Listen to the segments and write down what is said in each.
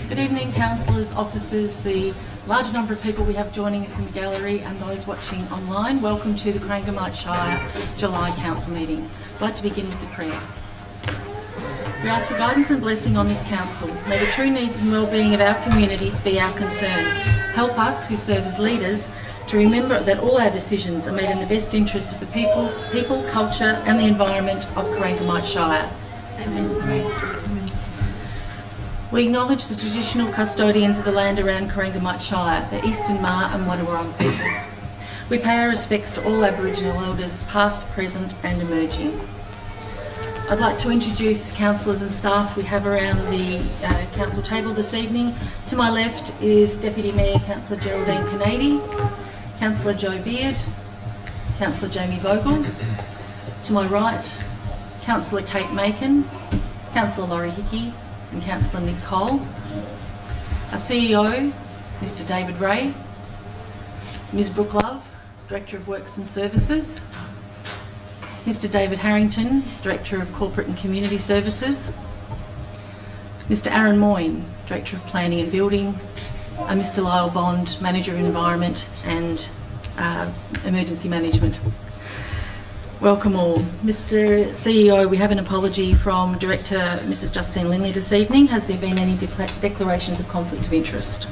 Good evening, councillors, officers, the large number of people we have joining us in the gallery and those watching online. Welcome to the Corangamite Shire July Council meeting. I'd like to begin with the prayer. We ask for guidance and blessing on this council. May the true needs and well-being of our communities be our concern. Help us, who serve as leaders, to remember that all our decisions are made in the best interests of the people, culture and the environment of Corangamite Shire. Amen. We acknowledge the traditional custodians of the land around Corangamite Shire, the Eastern Ma and Wadawurrung peoples. We pay our respects to all Aboriginal elders, past, present and emerging. I'd like to introduce councillors and staff we have around the council table this evening. To my left is Deputy Mayor Councillor Geraldine Kennedy, Councillor Joe Beard, Councillor Jamie Vogels. To my right, Councillor Kate Macon, Councillor Laurie Hickey and Councillor Nick Cole. Our CEO, Mr David Ray, Ms Brooke Love, Director of Works and Services, Mr David Harrington, Director of Corporate and Community Services, Mr Aaron Moyne, Director of Planning and Building, and Mr Lyle Bond, Manager of Environment and Emergency Management. Welcome all. Mr CEO, we have an apology from Director Mrs Justine Linley this evening. Has there been any declarations of conflict of interest?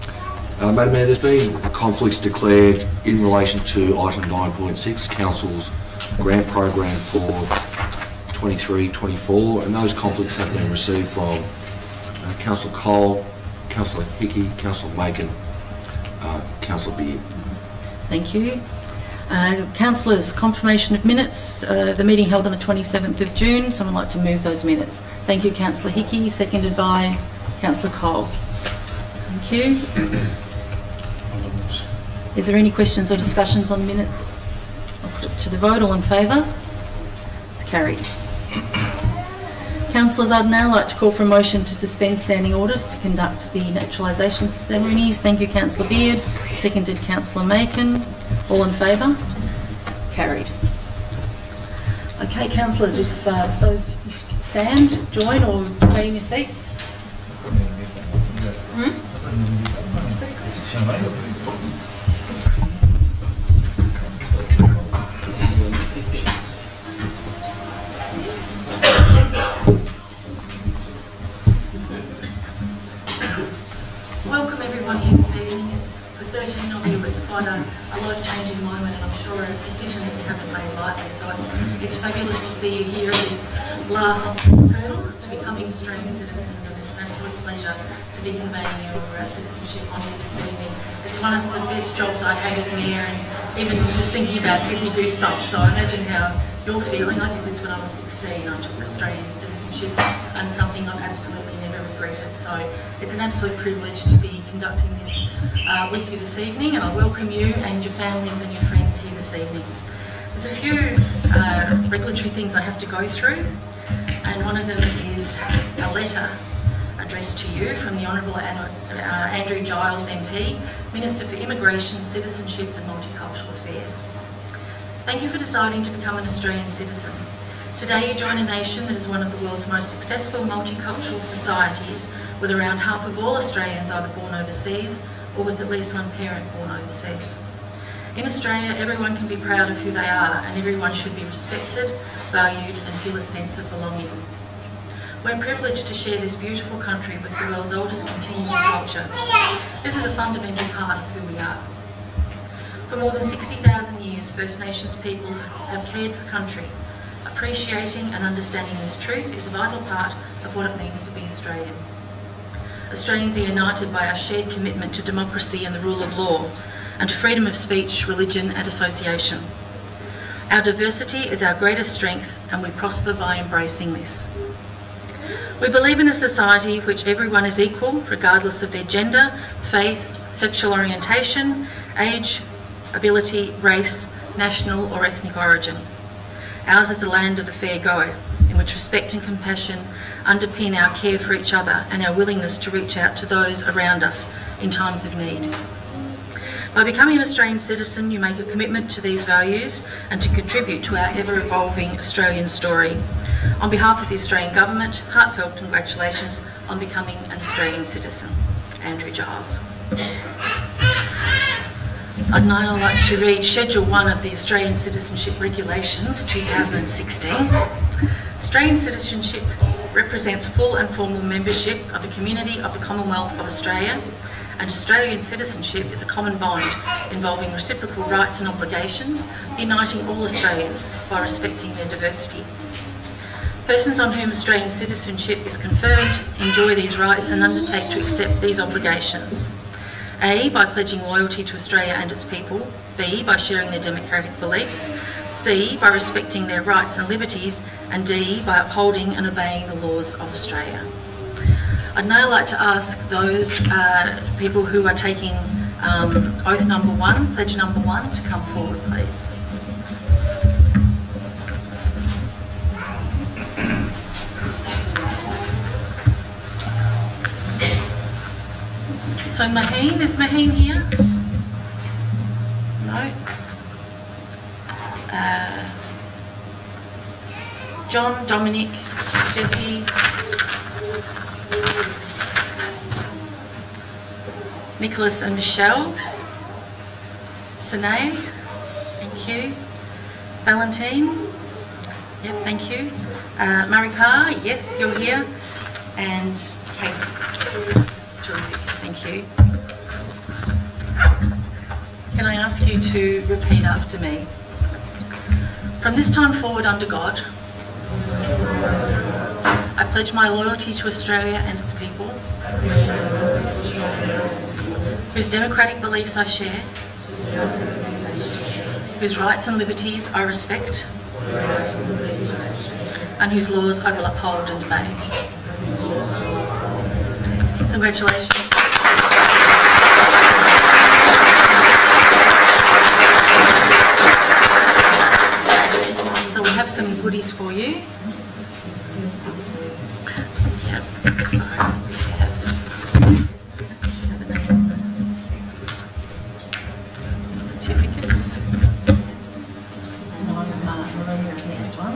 Madam Mayor, there's been conflicts declared in relation to item 9.6, Council's grant program for 23-24, and those conflicts have been received from Councillor Cole, Councillor Hickey, Councillor Macon, Councillor Beard. Thank you. Councillors, confirmation of minutes. The meeting held on the 27th of June. Someone like to move those minutes? Thank you, Councillor Hickey, seconded by Councillor Cole. Thank you. Is there any questions or discussions on minutes? I'll put it to the vote. All in favour? It's carried. Councillors, I'd now like to call for a motion to suspend standing orders to conduct the naturalisation ceremonies. Thank you, Councillor Beard. Seconded, Councillor Macon. All in favour? Carried. Okay, councillors, if those stand, join or stay in your seats. Welcome everyone here this evening. It's for 13 of you, it's quite a life-changing moment, and I'm sure a decision that you haven't made lightly. So it's fabulous to see you here at this last hurdle to becoming Australian citizens, and it's an absolute pleasure to be conveying your citizenship on you this evening. It's one of the best jobs I've had as mayor, and even just thinking about it gives me goosebumps. So I imagine how you're feeling. I did this when I was 16. I took Australian citizenship, and something I've absolutely never regretted. So it's an absolute privilege to be conducting this with you this evening, and I welcome you and your families and your friends here this evening. There's a few regulatory things I have to go through, and one of them is a letter addressed to you from the Honourable Andrew Giles MP, Minister for Immigration, Citizenship and Multicultural Affairs. Thank you for deciding to become an Australian citizen. Today you join a nation that is one of the world's most successful multicultural societies, with around half of all Australians either born overseas or with at least one parent born overseas. In Australia, everyone can be proud of who they are, and everyone should be respected, valued and feel a sense of belonging. We're privileged to share this beautiful country with the world's oldest continuing culture. This is a fundamental part of who we are. For more than 60,000 years, First Nations peoples have cared for country. Appreciating and understanding this truth is a vital part of what it means to be Australian. Australians are united by our shared commitment to democracy and the rule of law, and to freedom of speech, religion and association. Our diversity is our greatest strength, and we prosper by embracing this. We believe in a society in which everyone is equal, regardless of their gender, faith, sexual orientation, age, ability, race, national or ethnic origin. Ours is the land of the fair go, in which respect and compassion underpin our care for each other and our willingness to reach out to those around us in times of need. By becoming an Australian citizen, you make a commitment to these values and to contribute to our ever-evolving Australian story. On behalf of the Australian Government, heartfelt congratulations on becoming an Australian citizen. Andrew Giles. I'd now like to read Schedule 1 of the Australian Citizenship Regulations 2016. Australian citizenship represents full and formal membership of a community of the Commonwealth of Australia, and Australian citizenship is a common bond involving reciprocal rights and obligations, uniting all Australians by respecting their diversity. Persons on whom Australian citizenship is conferred enjoy these rights and undertake to accept these obligations. A, by pledging loyalty to Australia and its people. B, by sharing their democratic beliefs. C, by respecting their rights and liberties. And D, by upholding and obeying the laws of Australia. I'd now like to ask those people who are taking oath number 1, pledge number 1, to come forward, please. So Maheen, is Maheen here? No. John, Dominic, Jesse, Nicholas and Michelle, Sinead, thank you, Valentine, yep, thank you, Marika, yes, you're here, and Casey, terrific, thank you. Can I ask you to repeat after me? From this time forward, under God, I pledge my loyalty to Australia and its people, whose democratic beliefs I share, whose rights and liberties I respect, and whose laws I will uphold and obey. Congratulations. So we have some goodies for you. Yep, so we have certificates. And I'm Maria's next one.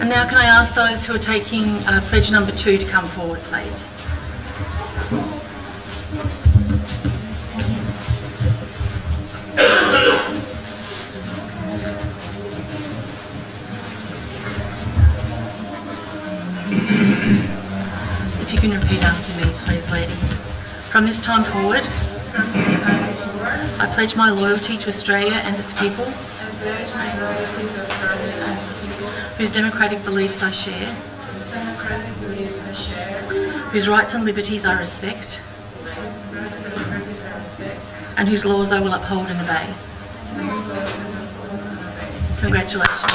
And now can I ask those who are taking pledge number 2 to come forward, please? If you can repeat after me, please, ladies. From this time forward, I pledge my loyalty to Australia and its people, whose democratic beliefs I share, whose rights and liberties I respect, and whose laws I will uphold and obey. Congratulations.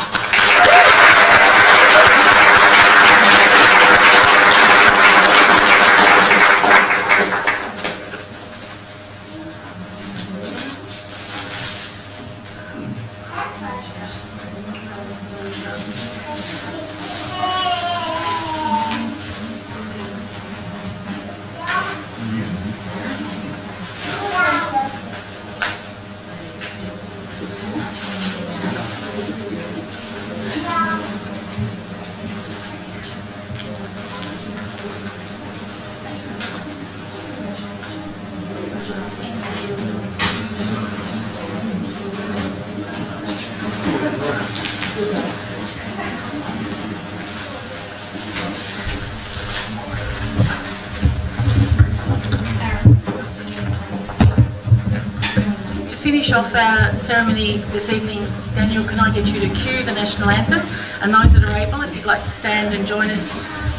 To finish off our ceremony this evening, Daniel, can I get you to cue the national anthem? And those that are able, if you'd like to stand and join us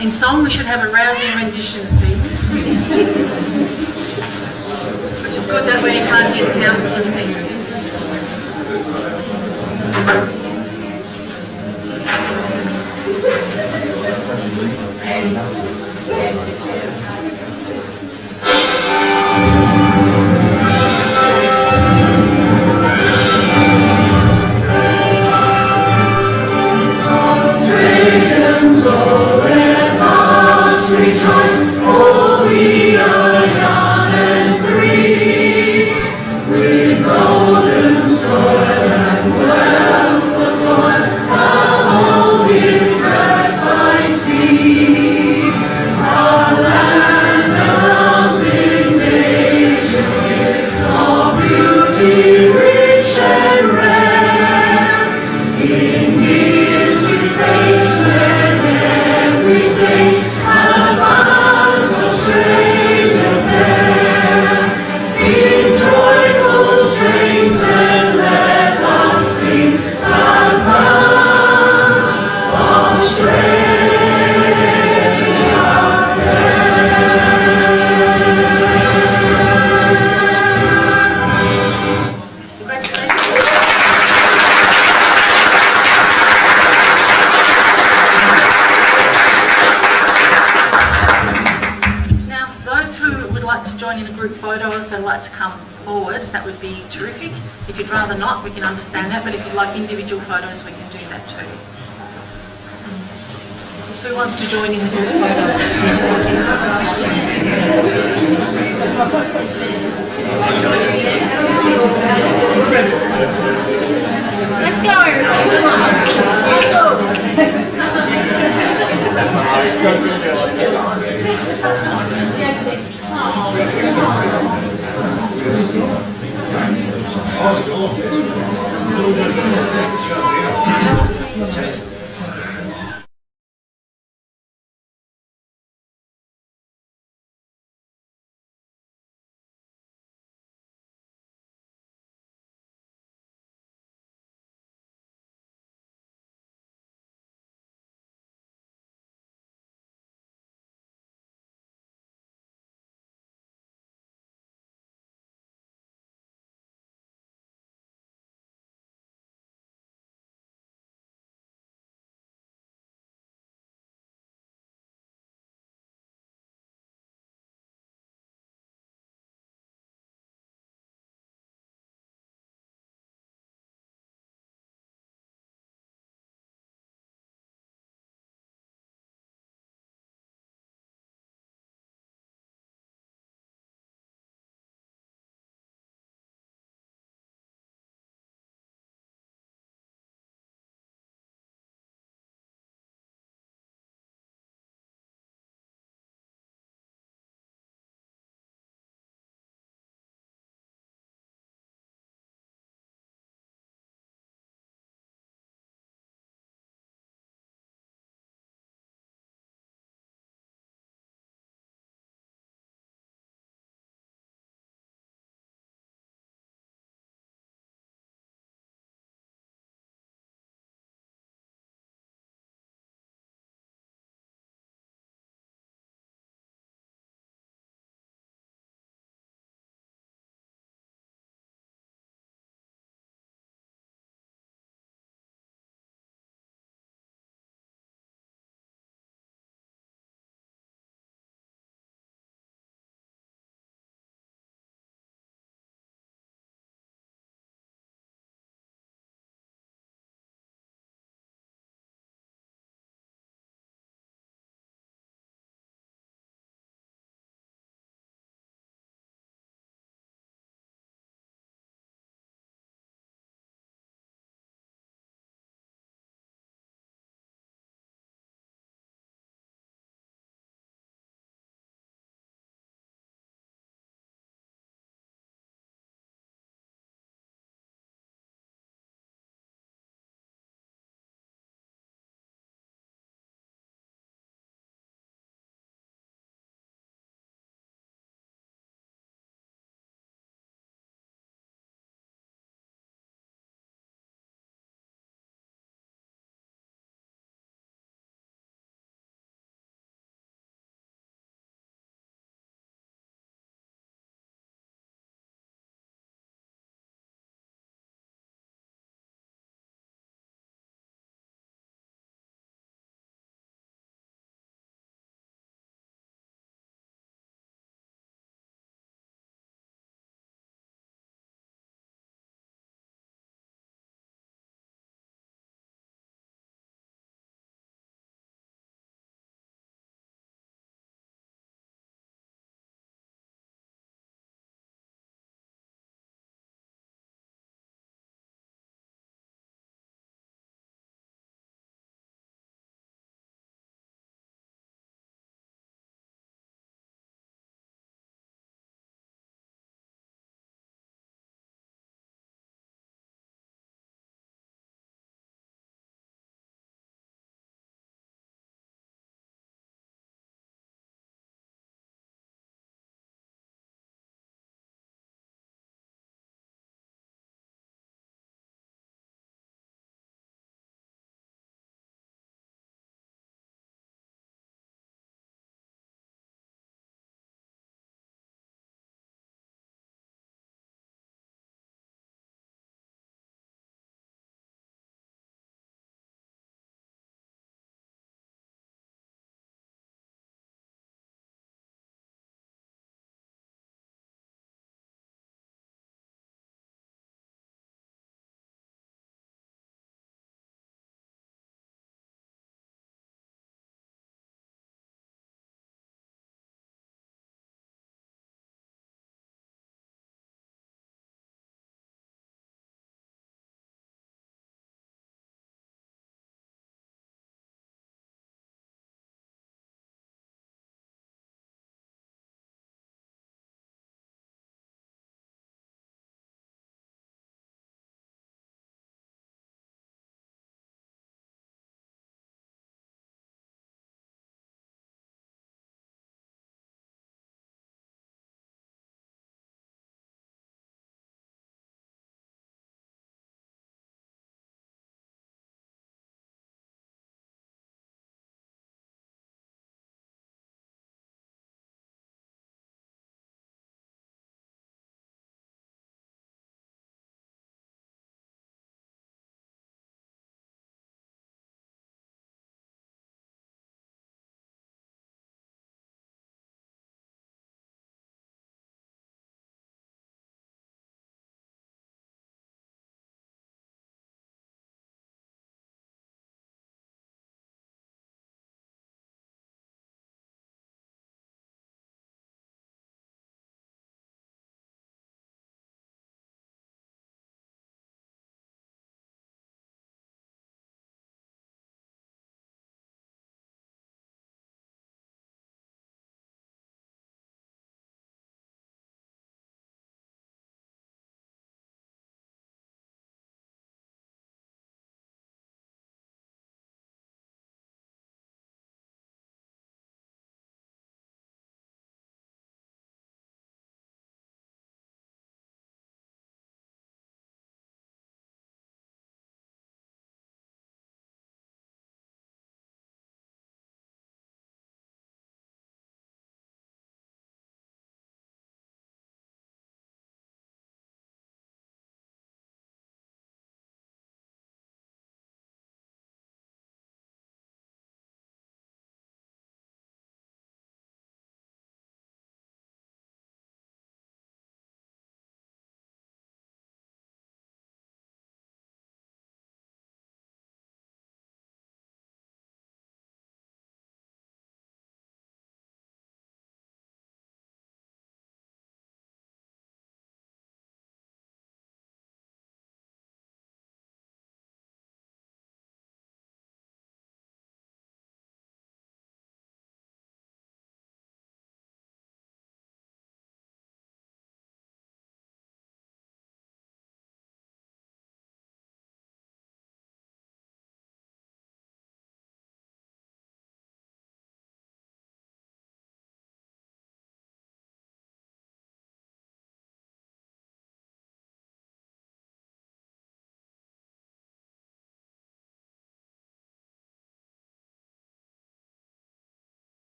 in song, we should have a rousing rendition this evening. Which is good, that way you can't hear the councillors sing. To come forward, that would be terrific. If you'd rather not, we can understand that, but if you'd like individual photos, we can do that too. Who wants to join in the group photo? Let's go, everybody. Come on.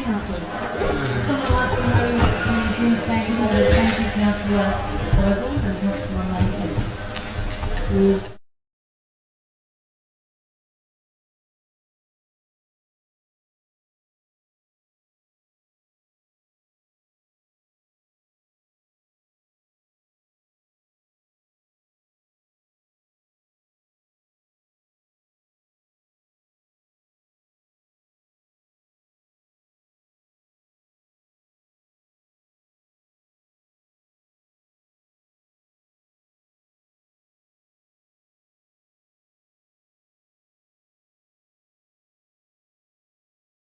Councillors. Someone like to move community stakeholders? Thank you, Councillor Nobles and Councillor Makin.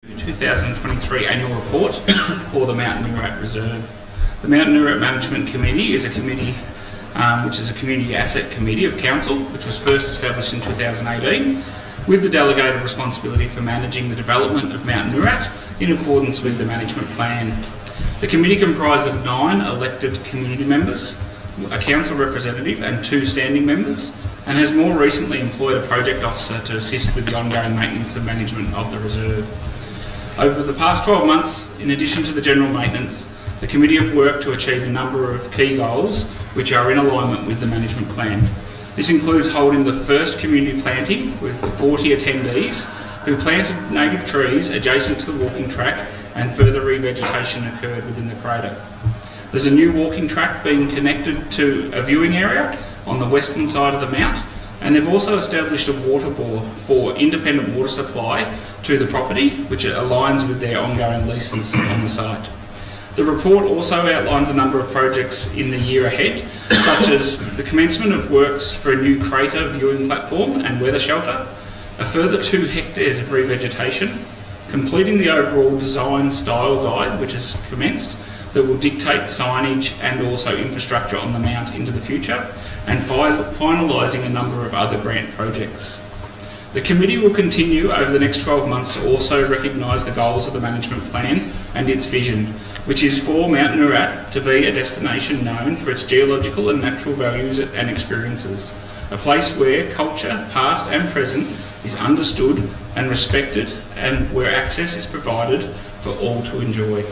The 2023 annual report for the Mount Noorat Reserve. The Mount Noorat Management Committee is a committee which is a community asset committee of council, which was first established in 2018 with the delegated responsibility for managing the development of Mount Noorat in accordance with the management plan. The committee comprises of 9 elected community members, a council representative and 2 standing members, and has more recently employed a project officer to assist with the ongoing maintenance and management of the reserve. Over the past 12 months, in addition to the general maintenance, the committee have worked to achieve a number of key goals which are in alignment with the management plan. This includes holding the first community planting with 40 attendees who planted native trees adjacent to the walking track, and further revegetation occurred within the crater. There's a new walking track being connected to a viewing area on the western side of the mount, and they've also established a water bore for independent water supply to the property, which aligns with their ongoing leases on the site. The report also outlines a number of projects in the year ahead, such as the commencement of works for a new crater viewing platform and weather shelter, a further 2 hectares of revegetation, completing the overall design style guide, which has commenced, that will dictate signage and also infrastructure on the mount into the future, and finalising a number of other grant projects. The committee will continue over the next 12 months to also recognise the goals of the management plan and its vision, which is for Mount Noorat to be a destination known for its geological and natural values and experiences, a place where culture, past and present, is understood and respected, and where access is provided for all to enjoy.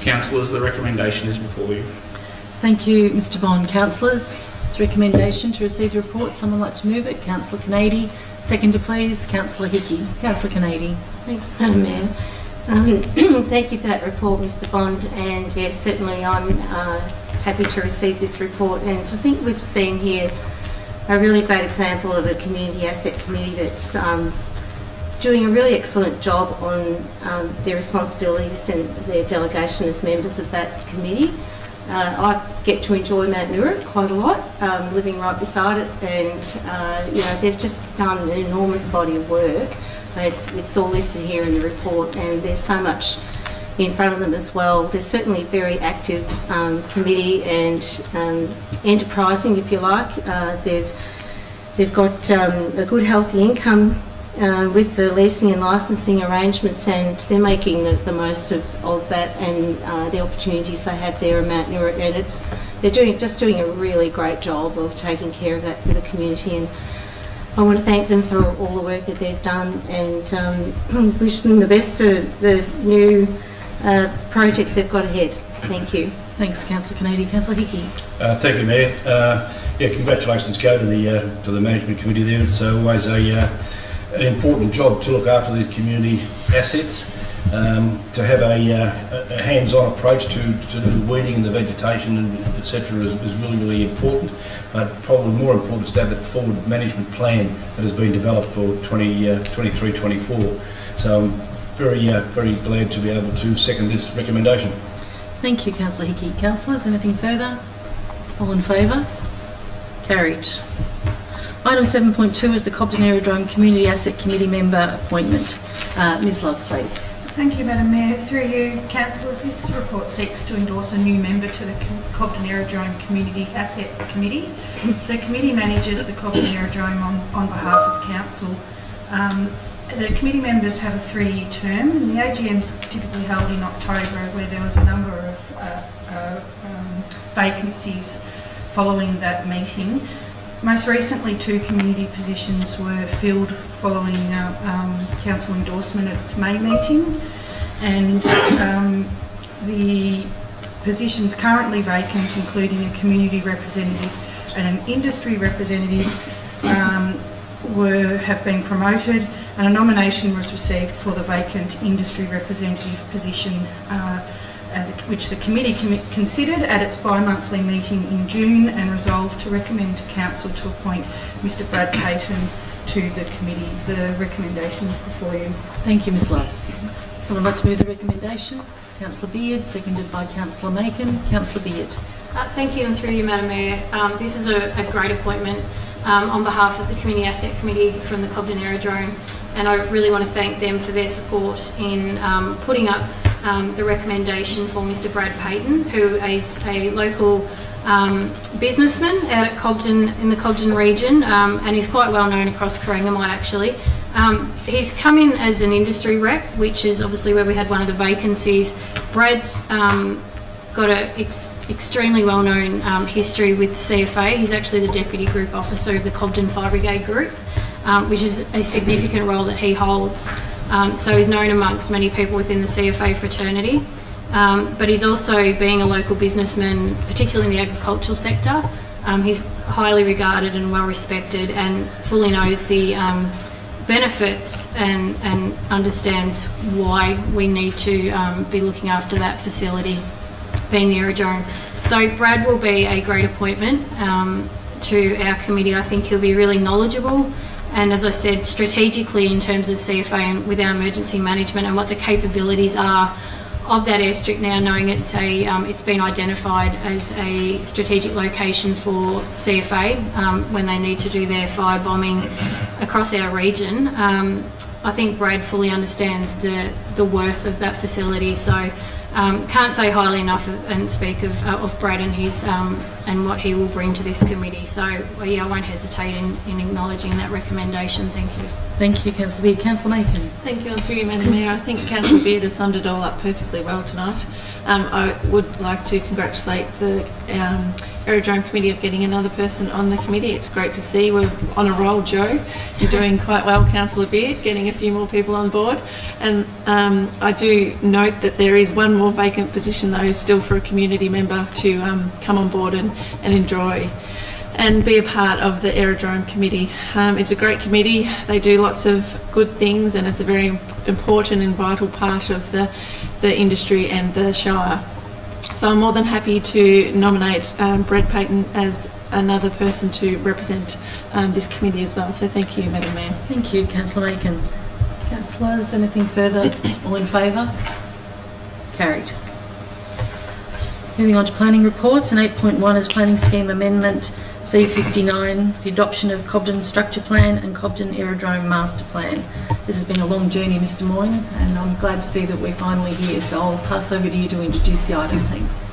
Councillors, the recommendation is before you. Thank you, Mr Bond. Councillors, it's a recommendation to receive the report. Someone like to move it? Councillor Canady. Seconder, please. Councillor Hickey. Councillor Canady. Thanks, Madam Mayor. Thank you for that report, Mr Bond, and yes, certainly I'm happy to receive this report, and I think we've seen here a really great example of a community asset committee that's doing a really excellent job on their responsibilities and their delegation as members of that committee. I get to enjoy Mount Noorat quite a lot, living right beside it, and you know, they've just done an enormous body of work. It's all listed here in the report, and there's so much in front of them as well. They're certainly a very active committee and enterprising, if you like. They've got a good healthy income with the leasing and licensing arrangements, and they're making the most of that and the opportunities they have there in Mount Noorat, and they're doing a really great job of taking care of that for the community, and I want to thank them for all the work that they've done, and wish them the best for the new projects they've got ahead. Thank you. Thanks, Councillor Canady. Councillor Hickey. Thank you, Mayor. Yeah, congratulations go to the management committee there. It's always an important job to look after these community assets. To have a hands-on approach to the weeding and the vegetation and etc. is really, really important. But probably more important is to have that forward management plan that has been developed for 23-24. So I'm very glad to be able to second this recommendation. Thank you, Councillor Hickey. Councillors, anything further? All in favour? Carried. Item 7.2 is the Cobden Aerodrome Community Asset Committee member appointment. Ms Love, please. Thank you, Madam Mayor. Through you, councillors, this report seeks to endorse a new member to the Cobden Aerodrome Community Asset Committee. The committee manages the Cobden Aerodrome on behalf of council. The committee members have a 3-year term, and the AGM's typically held in October, where there was a number of vacancies following that meeting. Most recently, 2 community positions were filled following council endorsement at its May meeting. and the positions currently vacant, including a community representative and an industry representative, have been promoted, and a nomination was received for the vacant industry representative position, which the committee considered at its bi-monthly meeting in June and resolved to recommend to Council to appoint Mr Brad Payton to the committee. The recommendation is before you. Thank you, Ms Love. Someone like to move the recommendation? Councillor Beard, seconded by Councillor Macon. Councillor Beard. Thank you, and through you, Madam Mayor. This is a great appointment on behalf of the Community Asset Committee from the Cobden Aerodrome, and I really want to thank them for their support in putting up the recommendation for Mr Brad Payton, who is a local businessman out at Cobden, in the Cobden region, and he's quite well known across Corangamite actually. He's come in as an industry rep, which is obviously where we had one of the vacancies. Brad's got an extremely well-known history with CFA. He's actually the Deputy Group Officer of the Cobden Fire Brigade Group, which is a significant role that he holds. So he's known amongst many people within the CFA fraternity. But he's also, being a local businessman, particularly in the agricultural sector, he's highly regarded and well respected, and fully knows the benefits and understands why we need to be looking after that facility, being the aerodrome. So Brad will be a great appointment to our committee. I think he'll be really knowledgeable, and as I said, strategically in terms of CFA and with our emergency management and what the capabilities are of that airstrip now, knowing it's been identified as a strategic location for CFA when they need to do their fire bombing across our region. I think Brad fully understands the worth of that facility, so can't say highly enough and speak of Brad and his and what he will bring to this committee. So yeah, I won't hesitate in acknowledging that recommendation. Thank you. Thank you, Councillor Beard. Councillor Macon. Thank you, and through you, Madam Mayor. I think Councillor Beard has summed it all up perfectly well tonight. I would like to congratulate the Aerodrome Committee of getting another person on the committee. It's great to see. We're on a roll, Joe. You're doing quite well, Councillor Beard, getting a few more people on board. And I do note that there is one more vacant position, though, still for a community member to come on board and enjoy and be a part of the Aerodrome Committee. It's a great committee. They do lots of good things, and it's a very important and vital part of the industry and the Shire. So I'm more than happy to nominate Brad Payton as another person to represent this committee as well. So thank you, Madam Mayor. Thank you, Councillor Macon. Councillors, anything further? All in favour? Carried. Moving on to planning reports, and 8.1 is planning scheme amendment C59, the adoption of Cobden Structure Plan and Cobden Aerodrome Master Plan. This has been a long journey, Mr Moyne, and I'm glad to see that we're finally here, so I'll pass over to you to introduce the item, thanks.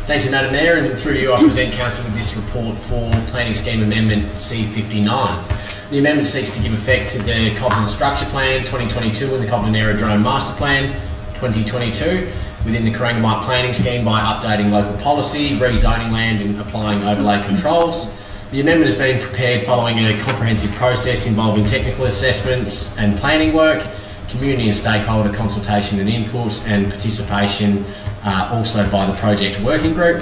Thank you, Madam Mayor, and through you I present Council with this report for Planning Scheme Amendment C59. The amendment seeks to give effect to the Cobden Structure Plan 2022 and the Cobden Aerodrome Master Plan 2022 within the Corangamite Planning Scheme by updating local policy, rezoning land and applying overlay controls. The amendment has been prepared following a comprehensive process involving technical assessments and planning work, community and stakeholder consultation and input, and participation also by the project working group.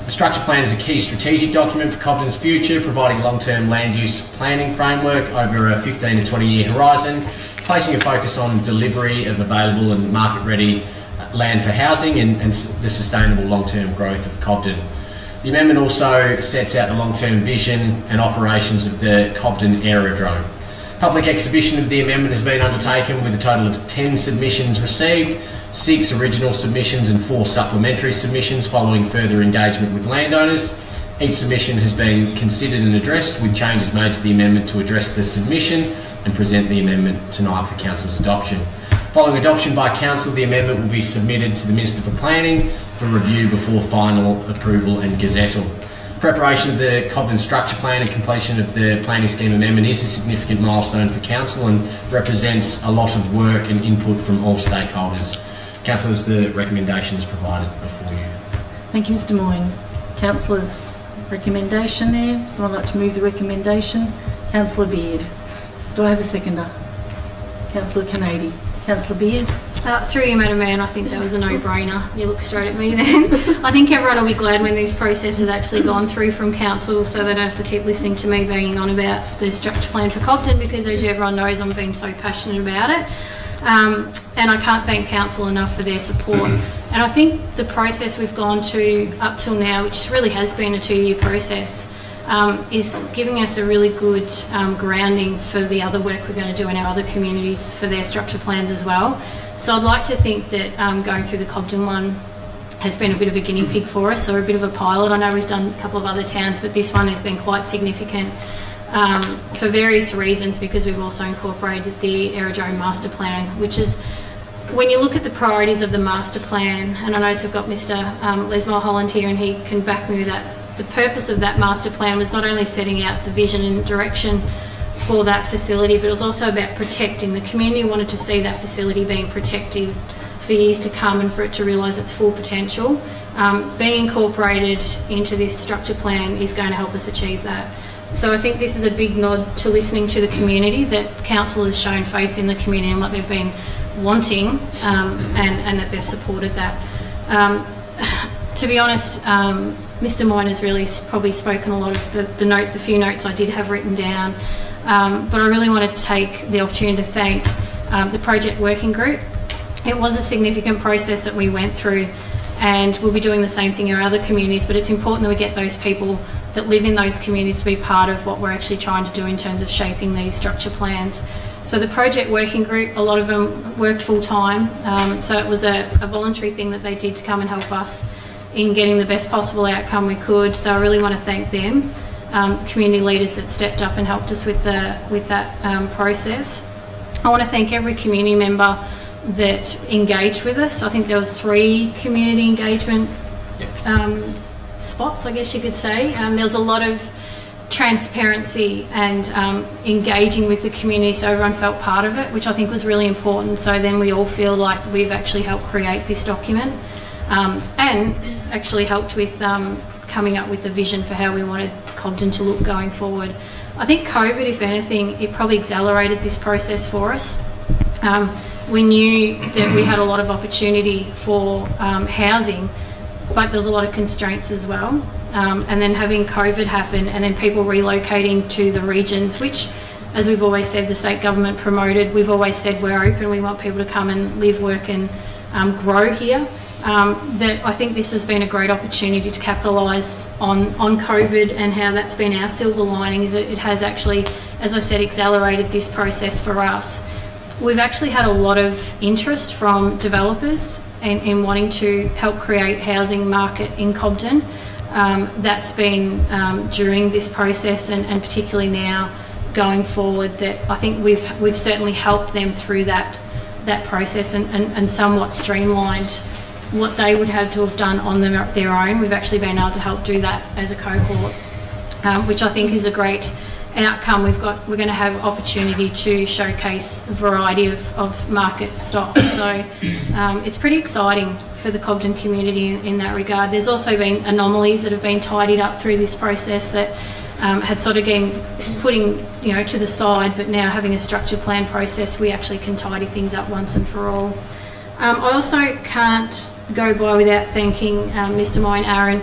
The structure plan is a key strategic document for Cobden's future, providing long-term land use planning framework over a 15 to 20-year horizon, placing a focus on delivery of available and market-ready land for housing and the sustainable long-term growth of Cobden. The amendment also sets out the long-term vision and operations of the Cobden Aerodrome. Public exhibition of the amendment has been undertaken with a total of 10 submissions received, 6 original submissions and 4 supplementary submissions following further engagement with landowners. Each submission has been considered and addressed, with changes made to the amendment to address the submission and present the amendment tonight for Council's adoption. Following adoption by Council, the amendment will be submitted to the Minister for Planning for review before final approval and gazettal. Preparation of the Cobden Structure Plan and completion of the Planning Scheme Amendment is a significant milestone for Council and represents a lot of work and input from all stakeholders. Councillors, the recommendation is provided before you. Thank you, Mr Moyne. Councillors, recommendation there. Someone like to move the recommendation? Councillor Beard. Do I have a seconder? Councillor Kennedy. Councillor Beard. Through you, Madam Mayor, and I think that was a no-brainer. You look straight at me then. I think everyone will be glad when these processes actually gone through from council, so they don't have to keep listening to me banging on about the structure plan for Cobden, because as everyone knows, I'm being so passionate about it. And I can't thank council enough for their support. And I think the process we've gone to up till now, which really has been a 2-year process, is giving us a really good grounding for the other work we're going to do in our other communities for their structure plans as well. So I'd like to think that going through the Cobden one has been a bit of a guinea pig for us, or a bit of a pilot. I know we've done a couple of other towns, but this one has been quite significant for various reasons, because we've also incorporated the aerodrome master plan, which is, when you look at the priorities of the master plan, and I know we've got Mr. Les Mulholland here and he can back me with that, the purpose of that master plan was not only setting out the vision and direction for that facility, but it was also about protecting. The community wanted to see that facility being protected for years to come and for it to realise its full potential. Being incorporated into this structure plan is going to help us achieve that. So I think this is a big nod to listening to the community, that council has shown faith in the community and what they've been wanting, and that they've supported that. To be honest, Mr. Moyner's really probably spoken a lot of the few notes I did have written down, but I really want to take the opportunity to thank the project working group. It was a significant process that we went through, and we'll be doing the same thing in our other communities, but it's important that we get those people that live in those communities to be part of what we're actually trying to do in terms of shaping these structure plans. So the project working group, a lot of them worked full time, so it was a voluntary thing that they did to come and help us in getting the best possible outcome we could. So I really want to thank them, the community leaders that stepped up and helped us with that process. I want to thank every community member that engaged with us. I think there was 3 community engagement spots, I guess you could say. There was a lot of transparency and engaging with the community, so everyone felt part of it, which I think was really important. So then we all feel like we've actually helped create this document, and actually helped with coming up with the vision for how we wanted Cobden to look going forward. I think COVID, if anything, it probably accelerated this process for us. We knew that we had a lot of opportunity for housing, but there's a lot of constraints as well. And then having COVID happen, and then people relocating to the regions, which, as we've always said, the state government promoted. We've always said we're open, we want people to come and live, work and grow here. That I think this has been a great opportunity to capitalise on COVID, and how that's been our silver lining is that it has actually, as I said, accelerated this process for us. We've actually had a lot of interest from developers in wanting to help create housing market in Cobden. That's been during this process, and particularly now going forward, that I think we've certainly helped them through that process, and somewhat streamlined what they would have to have done on their own. We've actually been able to help do that as a cohort, which I think is a great outcome. We're going to have opportunity to showcase a variety of market stock. So it's pretty exciting for the Cobden community in that regard. There's also been anomalies that have been tidied up through this process that had sort of been putting to the side, but now having a structure plan process, we actually can tidy things up once and for all. I also can't go by without thanking Mr. Moyne Aaron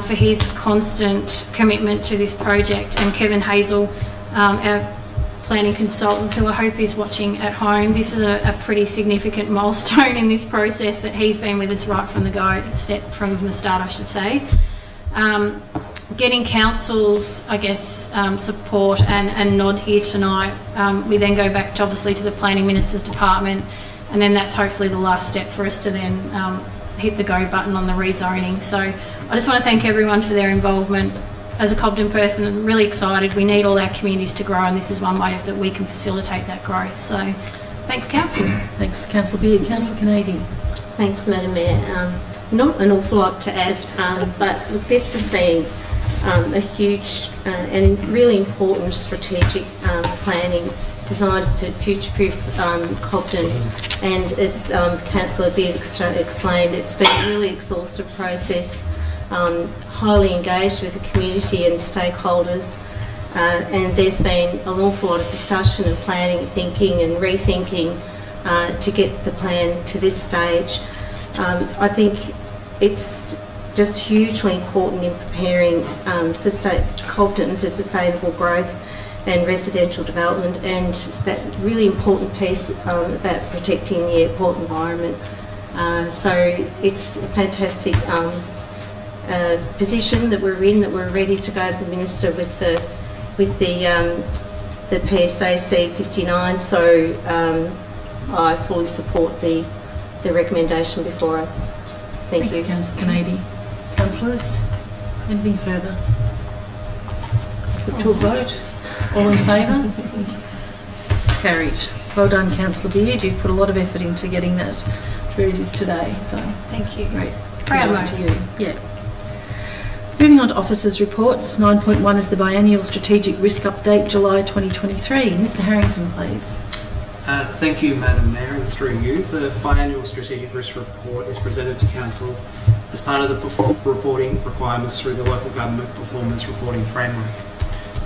for his constant commitment to this project, and Kevin Hazel, our planning consultant, who I hope is watching at home. This is a pretty significant milestone in this process, that he's been with us right from the start, I should say. Getting council's, I guess, support and nod here tonight, we then go back to the Planning Minister's Department, and then that's hopefully the last step for us to then hit the go button on the rezoning. So I just want to thank everyone for their involvement. As a Cobden person, I'm really excited. We need all our communities to grow, and this is one way that we can facilitate that growth. So thanks, Council. Thanks, Councillor Beard. Councillor Kennedy. Thanks, Madam Mayor. Not an awful lot to add, but look, this has been a huge and really important strategic planning designed to future-proof Cobden, and as Councillor Beard explained, it's been a really exhaustive process, highly engaged with the community and stakeholders, And there's been an awful lot of discussion and planning and thinking and rethinking to get the plan to this stage. I think it's just hugely important in preparing Cobden for sustainable growth and residential development, and that really important piece about protecting the airport environment. So it's a fantastic position that we're in, that we're ready to go to the Minister with the PSA C59. So I fully support the recommendation before us. Thank you. Thanks, Councillor Kennedy. Councillors, anything further? Put to a vote. All in favour? Carried. Well done, Councillor Beard. You've put a lot of effort into getting that where it is today. So Thank you. great. Proud Kudos to moment. you. Yeah. Moving on to officers' reports. 9.1 is the biennial strategic risk update, July 2023. Mr. Harrington, please. Thank you, Madam Mayor, and through you. The biannual strategic risk report is presented to Council as part of the reporting requirements through the local government performance reporting framework.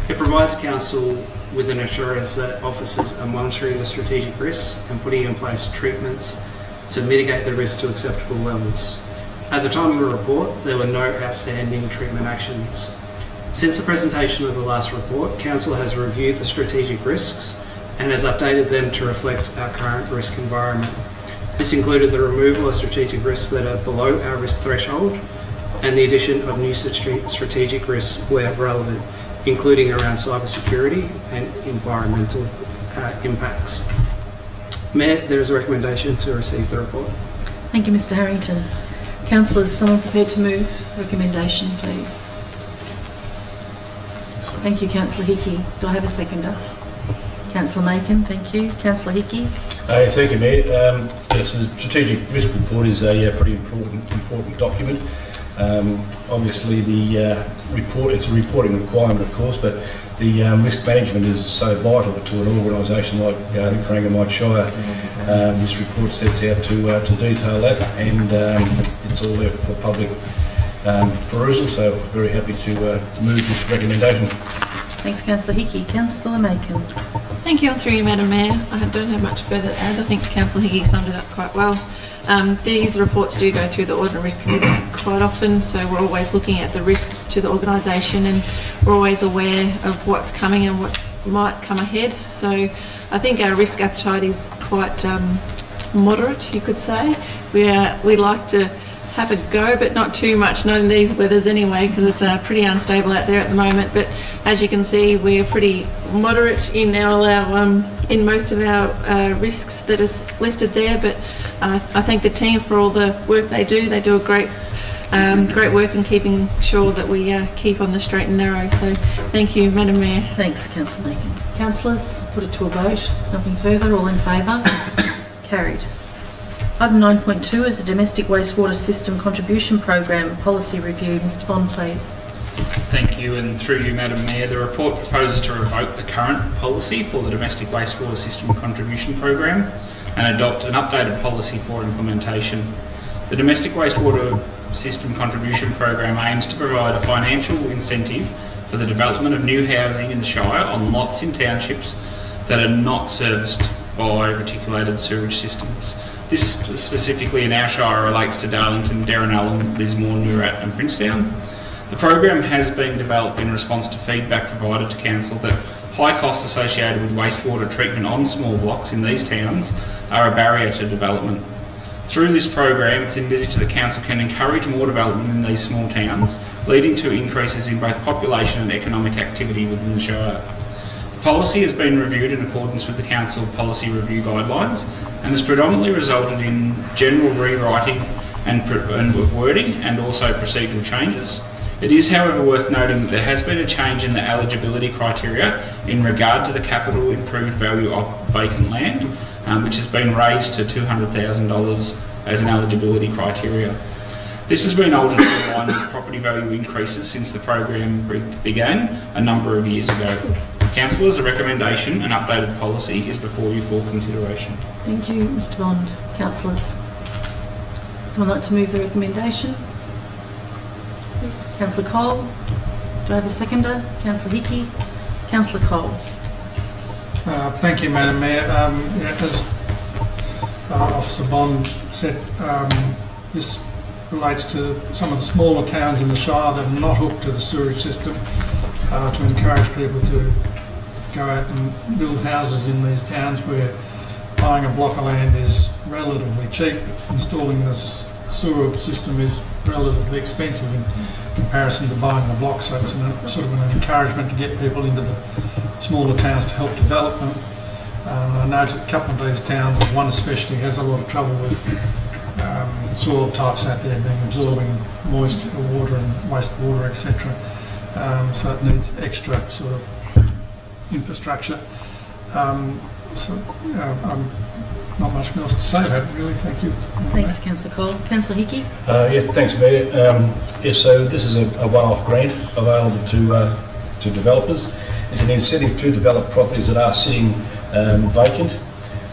It provides Council with an assurance that officers are monitoring the strategic risks and putting in place treatments to mitigate the risk to acceptable levels. At the time of the report, there were no outstanding treatment actions. Since the presentation of the last report, Council has reviewed the strategic risks and has updated them to reflect our current risk environment. This included the removal of strategic risks that are below our risk threshold and the addition of new strategic risks where relevant, including around cybersecurity and environmental impacts. Mayor, there is a recommendation to receive the report. Thank you, Mr. Harrington. Councillors, someone prepared to move recommendation, please. Thank you, Councillor Hickey. Do I have a seconder? Councillor Macon, thank you. Councillor Hickey. Thank you, Mayor. Yes, the strategic risk report is a pretty important document. Obviously, the report, it's a reporting requirement, of course, but the risk management is so vital to an organisation like the Corangamite Shire. This report sets out to detail that, and it's all there for public perusal, so very happy to move this recommendation. Thanks, Councillor Hickey. Councillor Macon. Thank you, and through you, Madam Mayor. I don't have much further to add. I think Councillor Hickey summed it up quite well. These reports do go through the Audit and Risk Committee quite often, so we're always looking at the risks to the organisation, and we're always aware of what's coming and what might come ahead. So I think our risk appetite is quite moderate, you could say. We like to have a go, but not too much, not in these weathers anyway, because it's pretty unstable out there at the moment. But as you can see, we're pretty moderate in in most of our risks that is listed there. But I thank the team for all the work they do. They do a great work in keeping sure that we keep on the straight and narrow. So thank you, Madam Mayor. Thanks, Councillor Macon. Councillors, put it to a vote. There's nothing further. All in favour? Carried. Item 9.2 is the Domestic Wastewater System Contribution Program Policy Review. Mr. Bond, please. Thank you, and through you, Madam Mayor, the report proposes to revoke the current policy for the Domestic Wastewater System Contribution Program and adopt an updated policy for implementation. The Domestic Wastewater System Contribution Program aims to provide a financial incentive for the development of new housing in the Shire on lots in townships that are not serviced by reticulated sewage systems. This specifically in our Shire relates to Darlington, Derrinallum, Lismore, Noorat and Princetown. The program has been developed in response to feedback provided to Council that high costs associated with wastewater treatment on small blocks in these towns are a barrier to development. Through this program, it's envisaged that Council can encourage more development in these small towns, leading to increases in both population and economic activity within the Shire. The policy has been reviewed in accordance with the Council Policy Review Guidelines and has predominantly resulted in general rewriting and wording and also procedural changes. It is, however, worth noting that there has been a change in the eligibility criteria in regard to the capital improved value of vacant land, which has been raised to $200,000 as an eligibility criteria. This has been altered to align with property value increases since the program began a number of years ago. Councillors, a recommendation and updated policy is before you for consideration. Thank you, Mr. Bond. Councillors, someone like to move the recommendation? Councillor Cole. Do I have a seconder? Councillor Hickey. Councillor Cole. Thank you, Madam Mayor. As Officer Bond said, this relates to some of the smaller towns in the Shire that are not hooked to the sewerage system, to encourage people to go out and build houses in these towns where buying a block of land is relatively cheap. Installing this sewer system is relatively expensive in comparison to buying the block, so it's sort of an encouragement to get people into the smaller towns to help develop them. I know a couple of these towns, one especially, has a lot of trouble with soil types out there being absorbing moist water and wastewater, etc. So it needs extra sort of infrastructure. Not much else to say about it, really. Thank you. Thanks, Councillor Cole. Councillor Hickey. Yeah, thanks, Mayor. Yes, so this is a one-off grant available to developers. It's an incentive to develop properties that are sitting vacant,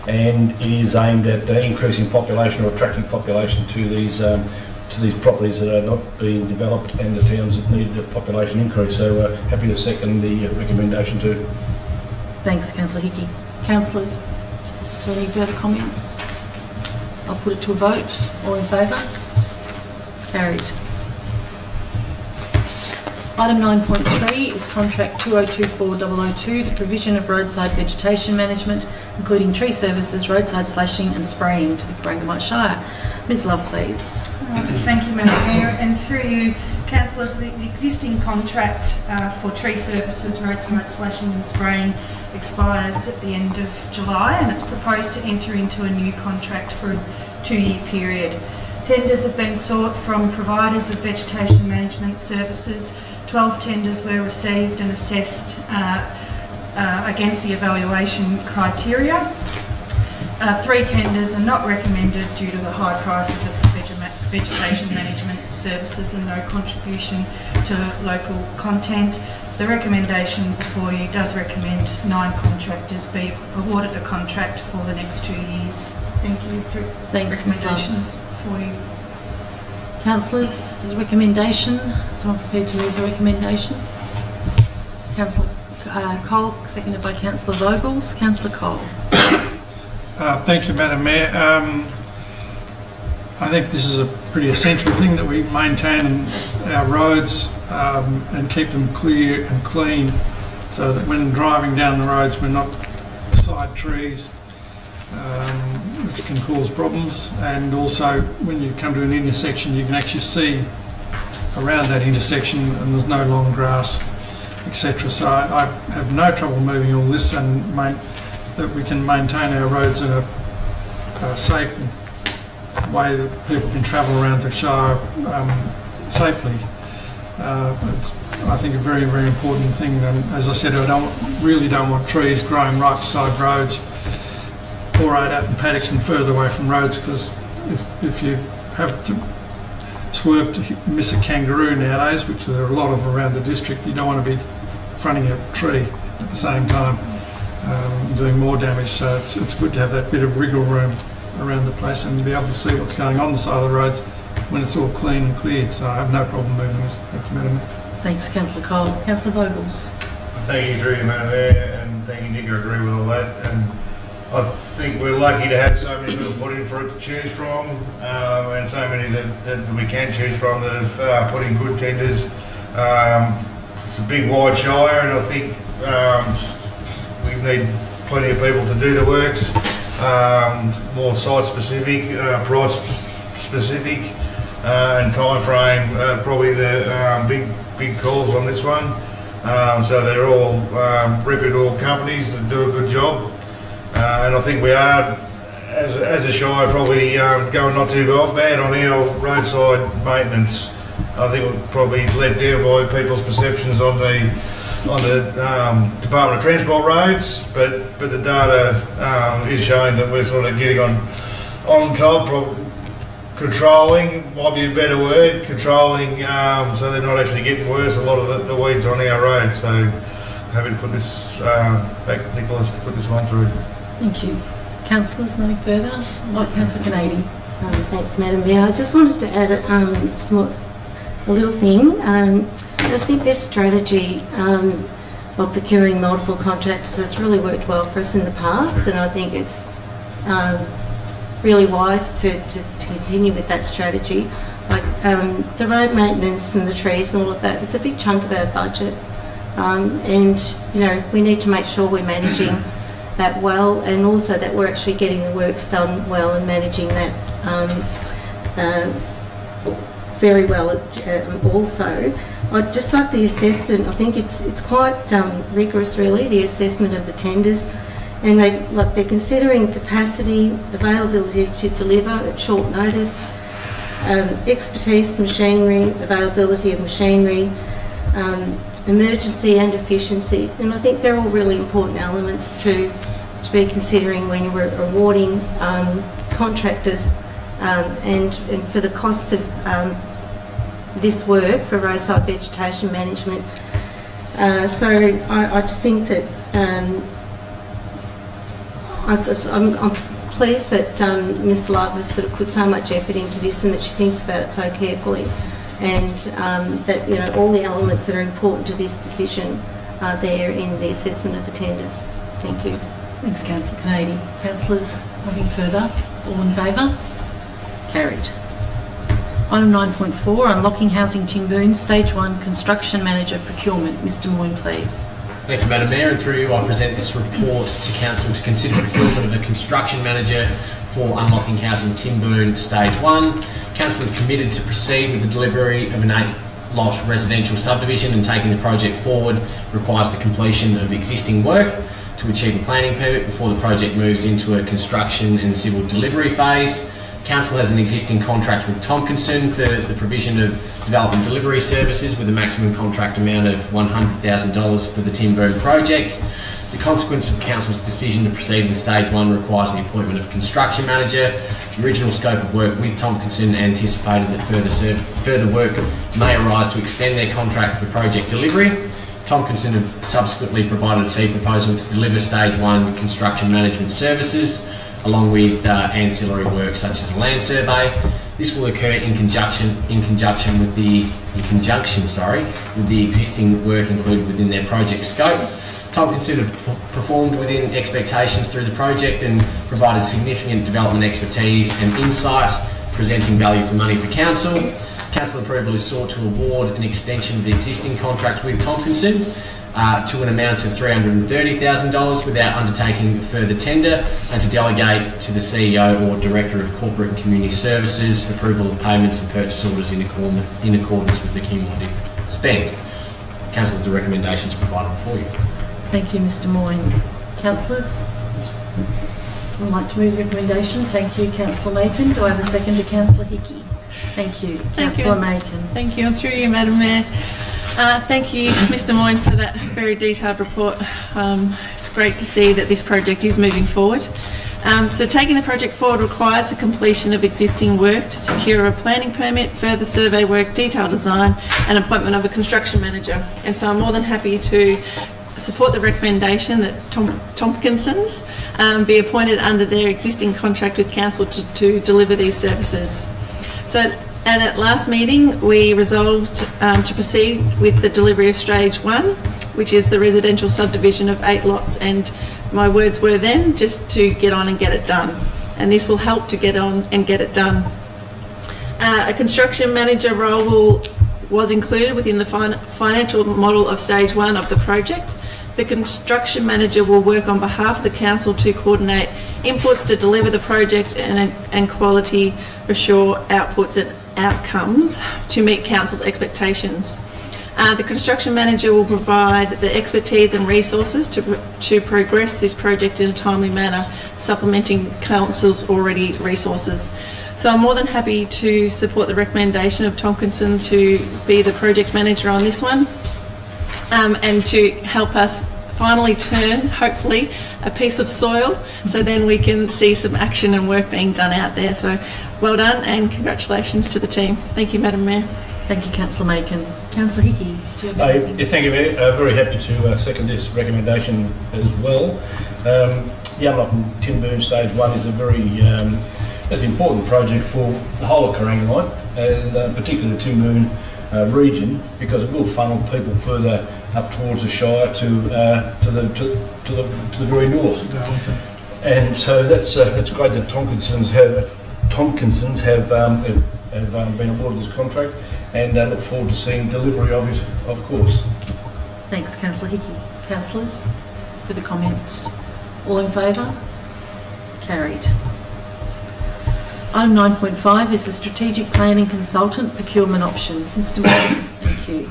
and it is aimed at increasing population or attracting population to these properties that are not being developed and the towns that need a population increase. So happy to second the recommendation too. Thanks, Councillor Hickey. Councillors, is there any further comments? I'll put it to a vote. All in favour? Carried. Item 9.3 is contract 2024002, the provision of roadside vegetation management, including tree services, roadside slashing and spraying to the Corangamite Shire. Ms Love, please. Thank you, Madam Mayor, and through you, councillors, the existing contract for tree services, roadside slashing and spraying expires at the end of July, and it's proposed to enter into a new contract for a 2-year period. Tenders have been sought from providers of vegetation management services. 12 tenders were received and assessed against the evaluation criteria. 3 tenders are not recommended due to the high prices of vegetation management services and no contribution to local content. The recommendation before you does recommend 9 contractors be awarded a contract for the next 2 years. Thank you. Thanks, Ms Love. Recommendations for you. Councillors, there's a recommendation. Someone prepared to move the recommendation? Councillor Cole, seconded by Councillor Vogels. Councillor Cole. Thank you, Madam Mayor. I think this is a pretty essential thing that we maintain our roads and keep them clear and clean, so that when driving down the roads we're not beside trees, which can cause problems. And also when you come to an intersection you can actually see around that intersection and there's no long grass, etc. So I have no trouble moving all this, and that we can maintain our roads in a safe way that people can travel around the Shire safely. It's, I think, a very, very important thing. And as I said, I really don't want trees growing right beside roads or right out in paddocks and further away from roads, because if you have to swerve to miss a kangaroo nowadays, which there are a lot of around the district, you don't want to be fronting a tree at the same time, doing more damage. So it's good to have that bit of wriggle room around the place and be able to see what's going on the side of the roads when it's all clean and cleared. So I have no problem moving this. Thank you, Madam Mayor. Thanks, Councillor Cole. Councillor Vogels. Thank you, Drew, Madam Mayor, and thank you, Nick. I agree with all that. And I think we're lucky to have so many people put in for it to choose from, and so many that we can choose from that have put in good tenders. It's a big, wide Shire, and I think we need plenty of people to do the works. More site-specific, price-specific, and time frame. Probably the big calls on this one. So they're all reputable companies that do a good job. And I think we are, as a Shire, probably going not too bad on our roadside maintenance. I think we're probably let down by people's perceptions on the Department of Transport roads, but the data is showing that we're sort of getting on top. Controlling might be a better word. Controlling, so they're not actually getting worse. A lot of the weeds on our roads. So happy to put this back, Nicholas, to put this one through. Thank you. Councillors, nothing further? Like Councillor Canady. Thanks, Madam Mayor. I just wanted to add a little thing. I think this strategy of procuring multiple contractors has really worked well for us in the past, and I think it's really wise to continue with that strategy. Like the road maintenance and the trees and all of that, it's a big chunk of our budget, and you know, we need to make sure we're managing that well, and also that we're actually getting the works done well and managing that very well also. I'd just like the assessment. I think it's quite rigorous, really, the assessment of the tenders, and they're considering capacity, availability to deliver at short notice, expertise, machinery, availability of machinery, emergency and efficiency, and I think they're all really important elements to be considering when we're awarding contractors and for the costs of this work for roadside vegetation management. So I just think that I'm pleased that Ms. Love has sort of put so much effort into this and that she thinks about it so carefully, and that, you know, all the elements that are important to this decision are there in the assessment of the tenders. Thank you. Thanks, Councillor Kennedy. Councillors, nothing further? All in favour? Carried. Item 9.4, Unlocking Housing Timboon, Stage 1 Construction Manager Procurement. Mr Moyne, please. Thank you, Madam Mayor, and through you I present this report to Council to consider procurement of a construction manager for Unlocking Housing Timboon Stage 1. Council is committed to proceed with the delivery of an 8-lot residential subdivision, and taking the project forward requires the completion of existing work to achieve a planning permit before the project moves into a construction and civil delivery phase. Council has an existing contract with Tompkinson for the provision of development delivery services with a maximum contract amount of $100,000 for the Timboon project. The consequence of Council's decision to proceed with Stage 1 requires the appointment of a construction manager. The original scope of work with Tompkinson anticipated that further work may arise to extend their contract for project delivery. Tompkinson have subsequently provided a fee proposal to deliver Stage 1 construction management services, along with ancillary work such as a land survey. This will occur in conjunction with the existing work included within their project scope. Tompkinson have performed within expectations through the project and provided significant development expertise and insight, presenting value for money for Council. Council approval is sought to award an extension of the existing contract with Tompkinson to an amount of $330,000 without undertaking further tender, and to delegate to the CEO or Director of Corporate and Community Services approval of payments and purchase orders in accordance with the cumulative spend. Council, the recommendations provided before you. Thank you, Mr Moyne. Councillors, I'd like to move the recommendation. Thank you, Councillor Macon. Do I have a second to Councillor Hickey? Thank you. Councillor Macon. Thank you, and through you, Madam Mayor. Thank you, Mr Moyne, for that very detailed report. It's great to see that this project is moving forward. So taking the project forward requires the completion of existing work to secure a planning permit, further survey work, detailed design and appointment of a construction manager. And so I'm more than happy to support the recommendation that Tompkinsons be appointed under their existing contract with Council to deliver these services. And at last meeting, we resolved to proceed with the delivery of Stage 1, which is the residential subdivision of 8 lots. And my words were then just to get on and get it done. And this will help to get on and get it done. A construction manager role was included within the financial model of Stage 1 of the project. The construction manager will work on behalf of the Council to coordinate inputs to deliver the project and quality assure outputs and outcomes to meet Council's expectations. The construction manager will provide the expertise and resources to progress this project in a timely manner, supplementing Council's already resources. So I'm more than happy to support the recommendation of Tompkinson to be the project manager on this one, and to help us finally turn, hopefully, a piece of soil, so then we can see some action and work being done out there. So well done and congratulations to the team. Thank you, Madam Mayor. Thank you, Councillor Macon. Councillor Hickey, do you have Thank you, Mayor. Very happy to second this recommendation as well. The Unlocking Timboon Stage 1 is a very important project for the whole of Corangamite, and particularly the Timboon region, because it will funnel people further up towards the Shire to the very north. And so that's great that Tompkinsons have been awarded this contract, and look forward to seeing delivery of it, of course. Thanks, Councillor Hickey. Councillors, further comments? All in favour? Carried. Item 9.5 is the Strategic Planning Consultant Procurement Options. Mr Morgan, thank you.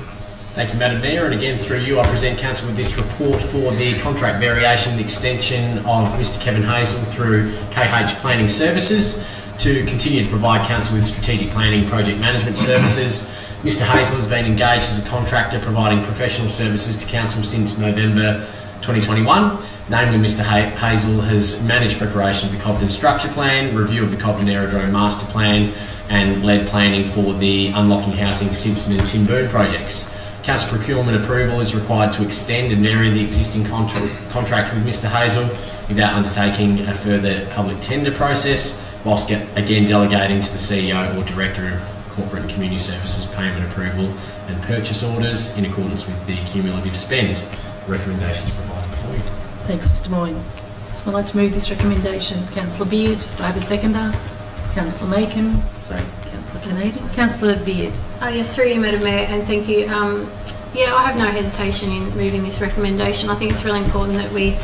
Thank you, Madam Mayor, and again through you I present Council with this report for the contract variation extension of Mr Kevin Hazel through KH Planning Services to continue to provide Council with strategic planning project management services. Mr Hazel has been engaged as a contractor providing professional services to Council since November 2021. Namely, Mr Hazel has managed preparation of the Cobden Structure Plan, review of the Cobden Aerodrome Master Plan and led planning for the Unlocking Housing, Simpson and Timboon projects. Council procurement approval is required to extend and vary the existing contract with Mr Hazel without undertaking a further public tender process, whilst again delegating to the CEO or Director of Corporate and Community Services payment approval and purchase orders in accordance with the cumulative spend recommendations provided for you. Thanks, Mr Moyne. So I'd like to move this recommendation. Councillor Beard, do I have a seconder? Councillor Macon, sorry, Councillor Canadian. Councillor Beard. Yes, through you, Madam Mayor, and thank you. Yeah, I have no hesitation in moving this recommendation. I think it's really important that we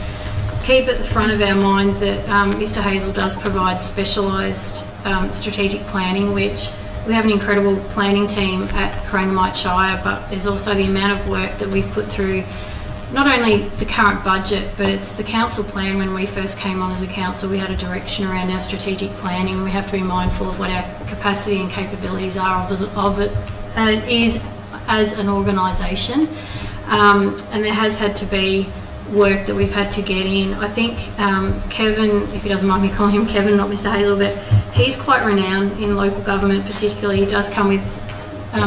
keep at the front of our minds that Mr Hazel does provide specialised strategic planning, which we have an incredible planning team at Corangamite Shire, but there's also the amount of work that we've put through not only the current budget, but it's the council plan. When we first came on as a council, we had a direction around our strategic planning, and we have to be mindful of what our capacity and capabilities are of it is as an organisation. And there has had to be work that we've had to get in. I think Kevin, if he doesn't mind me calling him Kevin, not Mr Hazel, but he's quite renowned in local government particularly. He does come with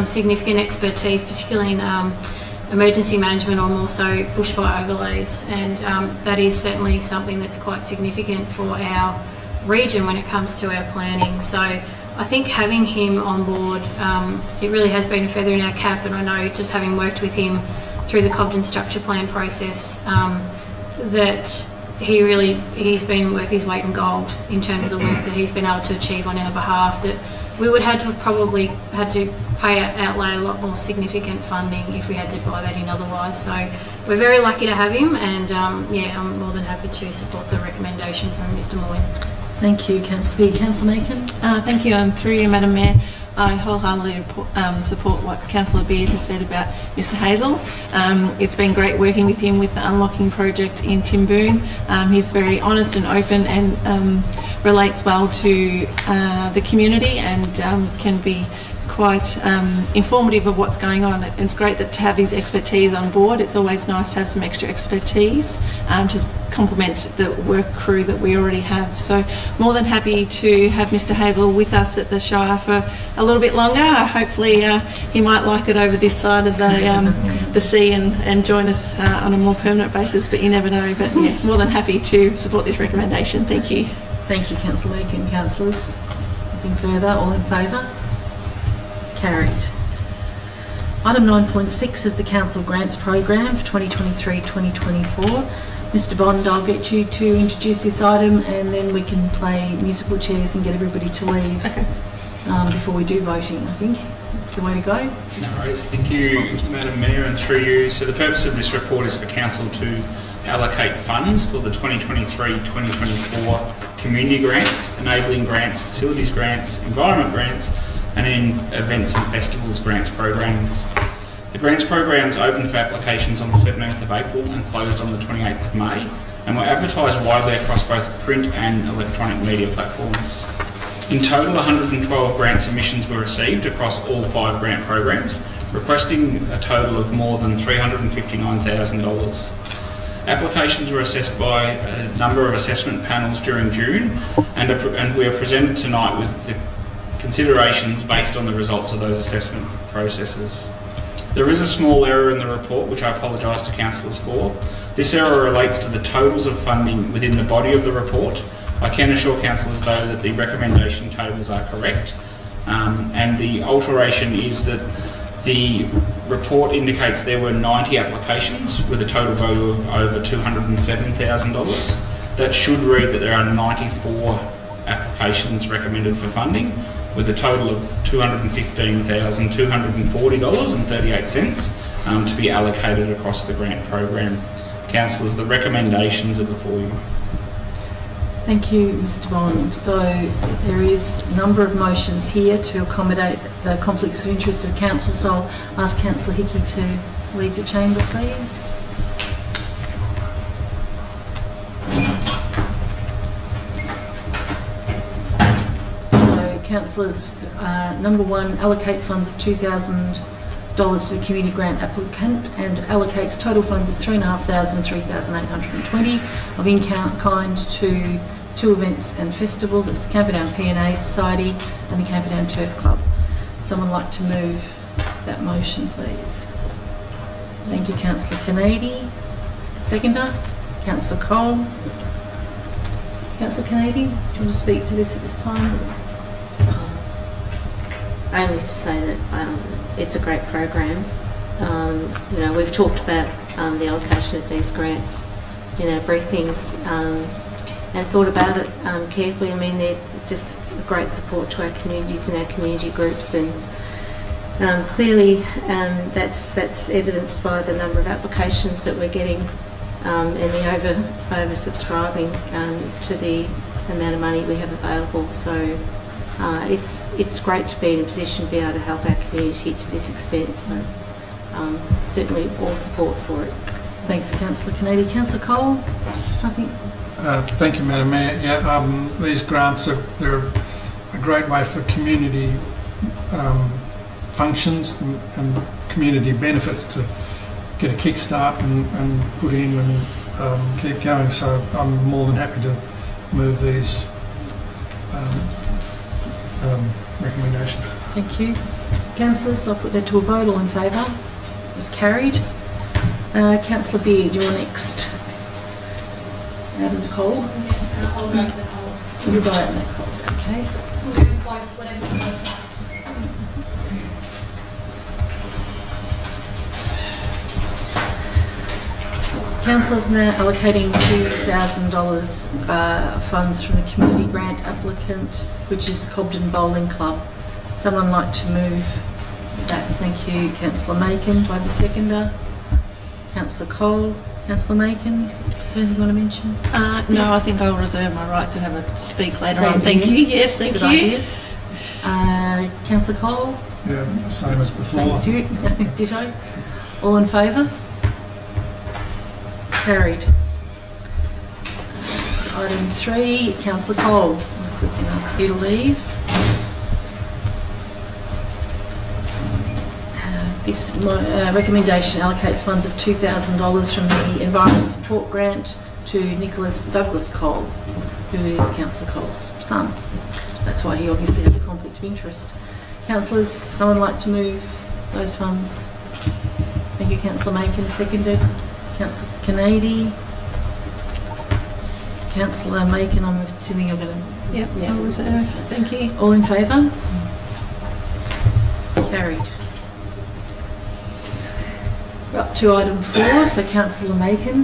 significant expertise, particularly in emergency management or more so bushfire overlays, and that is certainly something that's quite significant for our region when it comes to our planning. So I think having him on board, it really has been a feather in our cap, and I know just having worked with him through the Cobden Structure Plan process that he's been worth his weight in gold in terms of the work that he's been able to achieve on our behalf, that we would have to have probably had to outlay a lot more significant funding if we had to buy that in otherwise. So we're very lucky to have him, and yeah, I'm more than happy to support the recommendation from Mr Moyne. Thank you, Councillor Beard. Councillor Macon. Thank you, and through you, Madam Mayor, I wholeheartedly support what Councillor Beard has said about Mr Hazel. It's been great working with him with the Unlocking project in Timboon. He's very honest and open and relates well to the community, and can be quite informative of what's going on. And it's great that to have his expertise on board. It's always nice to have some extra expertise to complement the work crew that we already have. So more than happy to have Mr Hazel with us at the Shire for a little bit longer. Hopefully he might like it over this side of the sea and join us on a more permanent basis, but you never know. But yeah, more than happy to support this recommendation. Thank you. Thank you, Councillor Macon. Councillors, anything further? All in favour? Carried. Item 9.6 is the Council Grants Program for 2023-2024. Mr Bond, I'll get you to introduce this item, and then we can play musical chairs and get everybody to leave before we do voting, I think. It's the way to go. No worries. Thank you, Madam Mayor, and through you. So the purpose of this report is for Council to allocate funds for the 2023-2024 community grants, enabling grants, facilities grants, environment grants, and in events and festivals grants programs. The grants programs opened for applications on the 17th of April and closed on the 28th of May, and were advertised widely across both print and electronic media platforms. In total, 112 grant submissions were received across all 5 grant programs, requesting a total of more than $359,000. Applications were assessed by a number of assessment panels during June, and we are presented tonight with the considerations based on the results of those assessment processes. There is a small error in the report, which I apologise to councillors for. This error relates to the totals of funding within the body of the report. I can assure councillors, though, that the recommendation tables are correct, and the alteration is that The report indicates there were 90 applications with a total value of over $207,000. That should read that there are 94 applications recommended for funding with a total of $215,240.38 to be allocated across the grant program. Councillors, the recommendations are before you. Thank you, Mr Bond. So there is a number of motions here to accommodate the conflicts of interest of council. So I'll ask Councillor Hickey to leave the chamber, please. So councillors, number one, allocate funds of $2,000 to the community grant applicant and allocates total funds of $3,500 and $3,820 of in-kind to two events and festivals. It's the Camperdown P&A Society and the Camperdown Turf Club. Someone like to move that motion, please? Thank you, Councillor Kennedy. Seconder? Councillor Cole. Councillor Kennedy, do you want to speak to this at this time? Only to say that it's a great program. We've talked about the allocation of these grants in our briefings and thought about it carefully. I mean, they're just a great support to our communities and our community groups, and clearly that's evidenced by the number of applications that we're getting and the oversubscribing to the amount of money we have available. So it's great to be in a position to be able to help our community to this extent. So certainly all support for it. Thanks, Councillor Kennedy. Councillor Cole, I think. Thank you, Madam Mayor. Yeah, these grants they're a great way for community functions and community benefits to get a kickstart and put in and keep going. So I'm more than happy to move these recommendations. Thank you. Councillors, I'll put that to a vote. All in favour? It's carried. Councillor Beard, you're next. Out of the cold? I'll go to the cold. You'll go out in that cold, okay. We'll do close, whatever's close. Councillors now allocating $2,000 funds from the community grant applicant, which is the Cobden Bowling Club. Someone like to move that? Thank you, Councillor Macon. Do I have a seconder? Councillor Cole. Councillor Macon, anything you want to mention? No, I think I'll reserve my right to have a speak later Same on. Thank here. you. Yes, thank Good you. idea. Councillor Cole? Yeah, same as before. Same as you. Ditto. All in favour? Carried. Item 3, Councillor Cole. If we can ask you to leave. This recommendation allocates funds of $2,000 from the Environment Support Grant to Nicholas Douglas Cole, who is Councillor Cole's son. That's why he obviously has a conflict of interest. Councillors, someone like to move those funds? Thank you, Councillor Macon. Seconded. Councillor Kennedy. Councillor Macon, I'm assuming you're going to... Yep, I'll reserve. Thank you. All in favour? Carried. We're up to item 4, so Councillor Macon.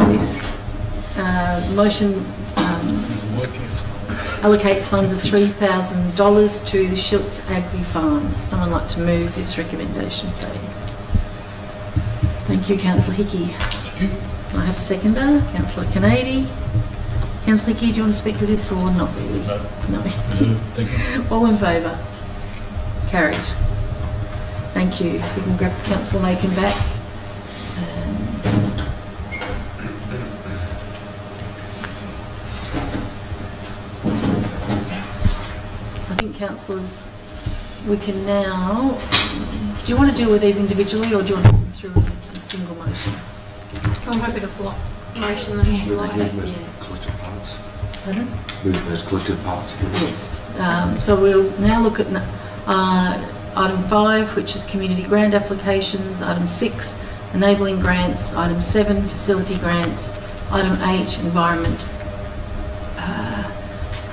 This motion allocates funds of $3,000 to the Schiltz Agri Farms. Someone like to move this recommendation, please? Thank you, Councillor Hickey. Thank you. I have a seconder, Councillor Kennedy. Councillor Hickey, do you want to speak to this or not really? No. No. Thank you. All in favour? Carried. Thank you. We can grab Councillor Macon back. I think councillors, we can now... Do you want to deal with these individually or do you want to put them through as a single motion? I'm happy to block motion them if you like. Move them as collective parts. Pardon? Move them as collective parts. if you want. Yes. So we'll now look at item 5, which is community grant applications, item 6, enabling grants, item 7, facility grants, item 8, environment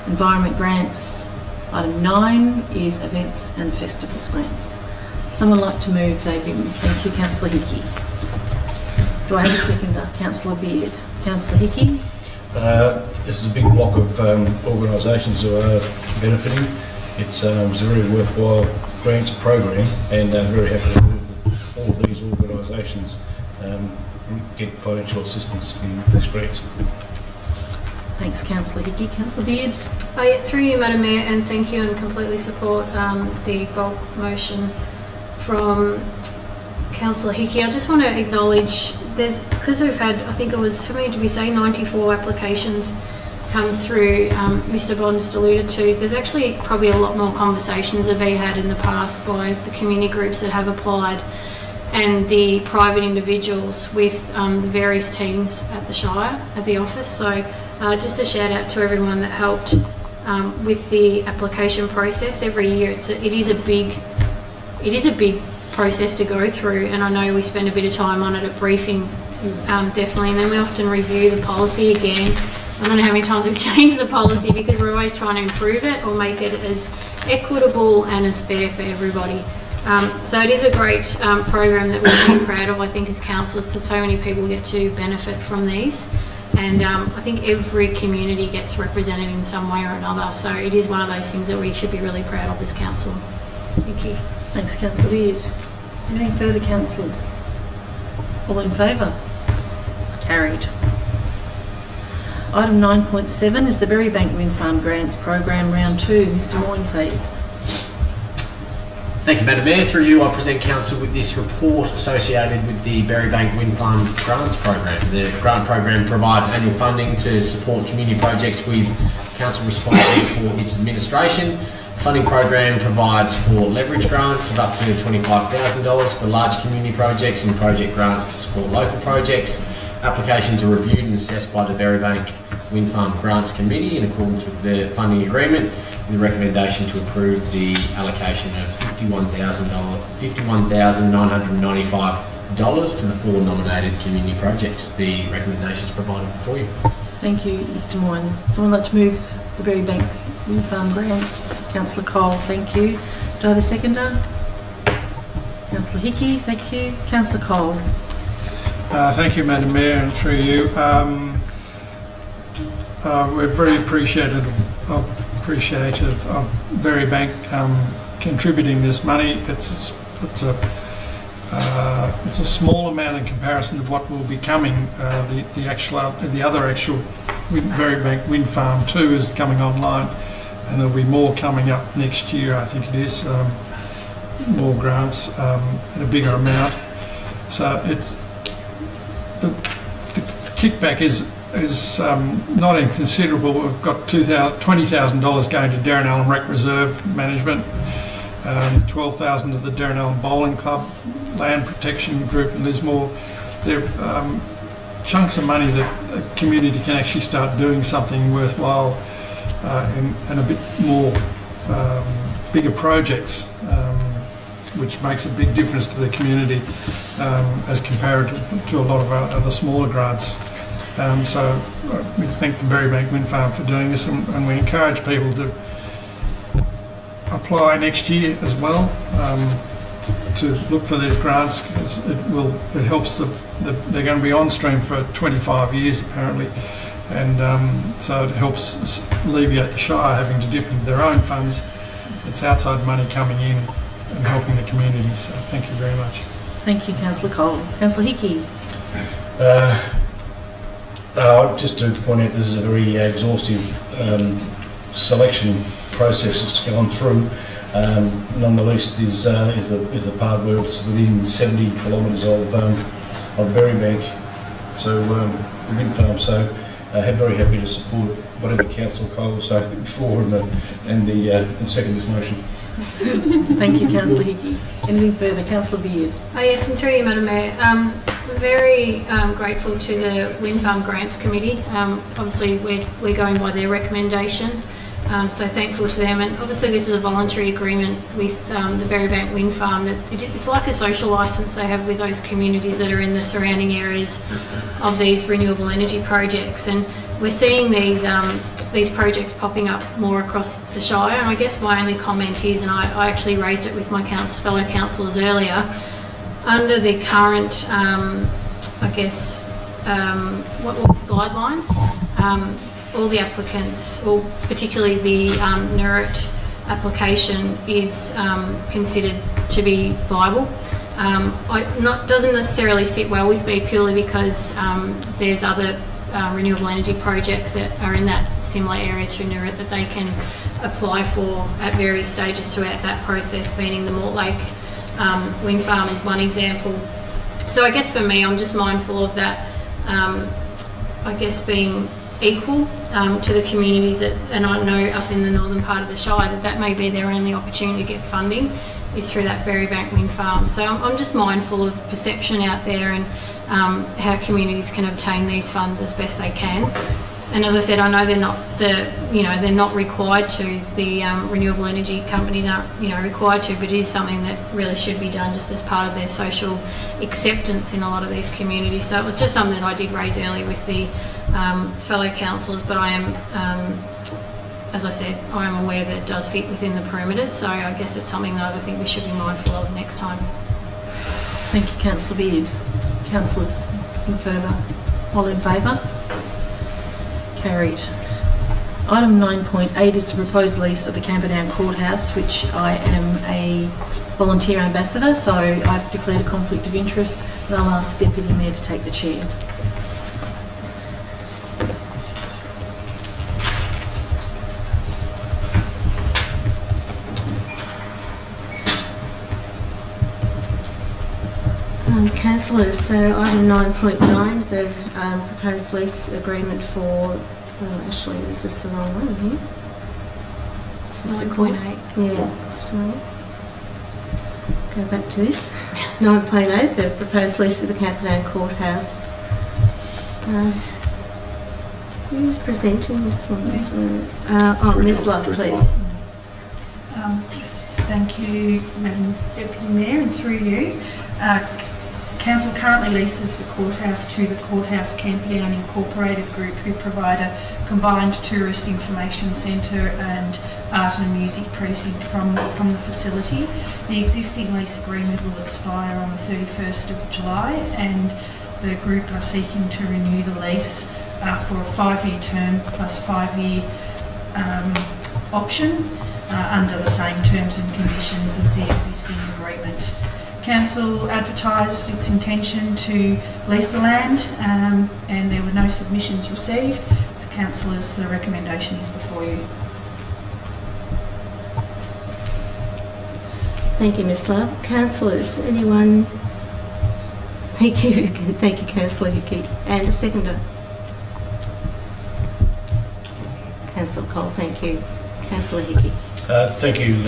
Environment grants. Item 9 is events and festivals grants. Someone like to move they be. Thank you, Councillor Hickey. Do I have a seconder? Councillor Beard. Councillor Hickey. This is a big block of organisations who are benefiting. It's a very worthwhile grants program, and I'm very happy to move that all of these organisations get financial assistance in these grants. Thanks, Councillor Hickey. Councillor Beard. Through you, Madam Mayor, and thank you and completely support the bulk motion from Councillor Hickey. I just want to acknowledge because we've had, I think it was, how many did we say, 94 applications come through, Mr. Bond just alluded to. There's actually probably a lot more conversations that have been had in the past by the community groups that have applied and the private individuals with the various teams at the Shire, at the office. So just a shout out to everyone that helped with the application process. Every year it is a big process to go through, and I know we spend a bit of time on it at briefing, definitely, and then we often review the policy again. I don't know how many times we've changed the policy because we're always trying to improve it or make it as equitable and as fair for everybody. So it is a great program that we're really proud of, I think, as councillors, because so many people get to benefit from these. And I think every community gets represented in some way or another. So it is one of those things that we should be really proud of as council. Thank you. Thanks, Councillor Beard. Anything further, councillors? All in favour? Carried. Item 9.7 is the Berrybank Wind Farm Grants Program Round 2. Mr. Moyne, please. Thank you, Madam Mayor. Through you, I present Council with this report associated with the Berrybank Wind Farm Grants Program. The grant program provides annual funding to support community projects with Council responsible for its administration. The funding program provides for leverage grants of up to $25,000 for large community projects and project grants to support local projects. Applications are reviewed and assessed by the Berrybank Wind Farm Grants Committee in accordance with the funding agreement, with a recommendation to approve the allocation of $51,995 to the 4 nominated community projects. The recommendation is provided before you. Thank you, Mr. Moyne. Someone like to move the Berrybank Wind Farm Grants? Councillor Cole, thank you. Do I have a seconder? Councillor Hickey, thank you. Councillor Cole. Thank you, Madam Mayor, and through you. We're very appreciative of Berrybank contributing this money. It's a small amount in comparison to what will be coming. The other actual Berrybank Wind Farm 2 is coming online, and there'll be more coming up next year. I think it is more grants at a bigger amount. So it's the kickback is not inconsiderable. We've got $20,000 going to Darren Allen Rec Reserve Management, $12,000 to the Darren Allen Bowling Club, Land Protection Group in Lismore. They're chunks of money that a community can actually start doing something worthwhile and a bit more bigger projects, which makes a big difference to the community as compared to a lot of our other smaller grants. So we thank the Berrybank Wind Farm for doing this, and we encourage people to apply next year as well to look for these grants, because it helps they're going to be on stream for 25 years apparently, and so it helps alleviate the Shire having to dip into their own funds. It's outside money coming in and helping the community. So thank you very much. Thank you, Councillor Cole. Councillor Hickey. Just to point out, this is a very exhaustive selection process that's gone through. None the least is the part where it's within 70 kilometres of Berrybank, so the wind farm. So very happy to support whatever Councillor Cole was saying before and second this motion. Thank you, Councillor Hickey. Anything further? Councillor Beard. Yes, and through you, Madam Mayor. Very grateful to the Wind Farm Grants Committee. Obviously, we're going by their recommendation, so thankful to them. And obviously, this is a voluntary agreement with the Berrybank Wind Farm. It's like a social licence they have with those communities that are in the surrounding areas of these renewable energy projects. And we're seeing these projects popping up more across the Shire, and I guess my only comment is, and I actually raised it with my fellow councillors earlier, under the current, what guidelines, all the applicants, or particularly the NERIT application, is considered to be viable. Doesn't necessarily sit well with me, purely because there's other renewable energy projects that are in that similar area to NERIT that they can apply for at various stages throughout that process, meaning the Mortlake wind farm is one example. So I guess for me, I'm just mindful of that, being equal to the communities that, and I know up in the northern part of the Shire that may be their only opportunity to get funding is through that Berrybank wind farm. So I'm just mindful of perception out there and how communities can obtain these funds as best they can. And as I said, I know they're not required to. The renewable energy companies aren't required to, but it is something that really should be done just as part of their social acceptance in a lot of these communities. So it was just something that I did raise earlier with the fellow councillors, but I am, as I said, I am aware that it does fit within the perimeters, so I guess it's something that I think we should be mindful of next time. Thank you, Councillor Beard. Councillors, anything further? All in favour? Carried. Item 9.8 is the proposed lease of the Camperdown Courthouse, which I am a volunteer ambassador, so I've declared a conflict of interest, and I'll ask the Deputy Mayor to take the chair. Councillors, so item 9.9, the proposed lease agreement for, actually this is the wrong one here. This is 9.8. Yeah, sorry. Go back to this. 9.8, the proposed lease of the Camperdown Courthouse. Who's presenting this one? Ms. Love, please. Thank you, Madam Deputy Mayor, and through you. Council currently leases the courthouse to the Courthouse Camperdown Incorporated Group, who provide a combined tourist information centre and art and music precinct from the facility. The existing lease agreement will expire on the 31st of July, and the group are seeking to renew the lease for a 5-year term plus 5-year option under the same terms and conditions as the existing agreement. Council advertised its intention to lease the land, and there were no submissions received. For councillors, the recommendation is before you. Thank you, Ms. Love. Councillors, anyone? Thank you. Thank you, Councillor Hickey. And a seconder. Councillor Cole, thank you. Councillor Hickey. Thank you,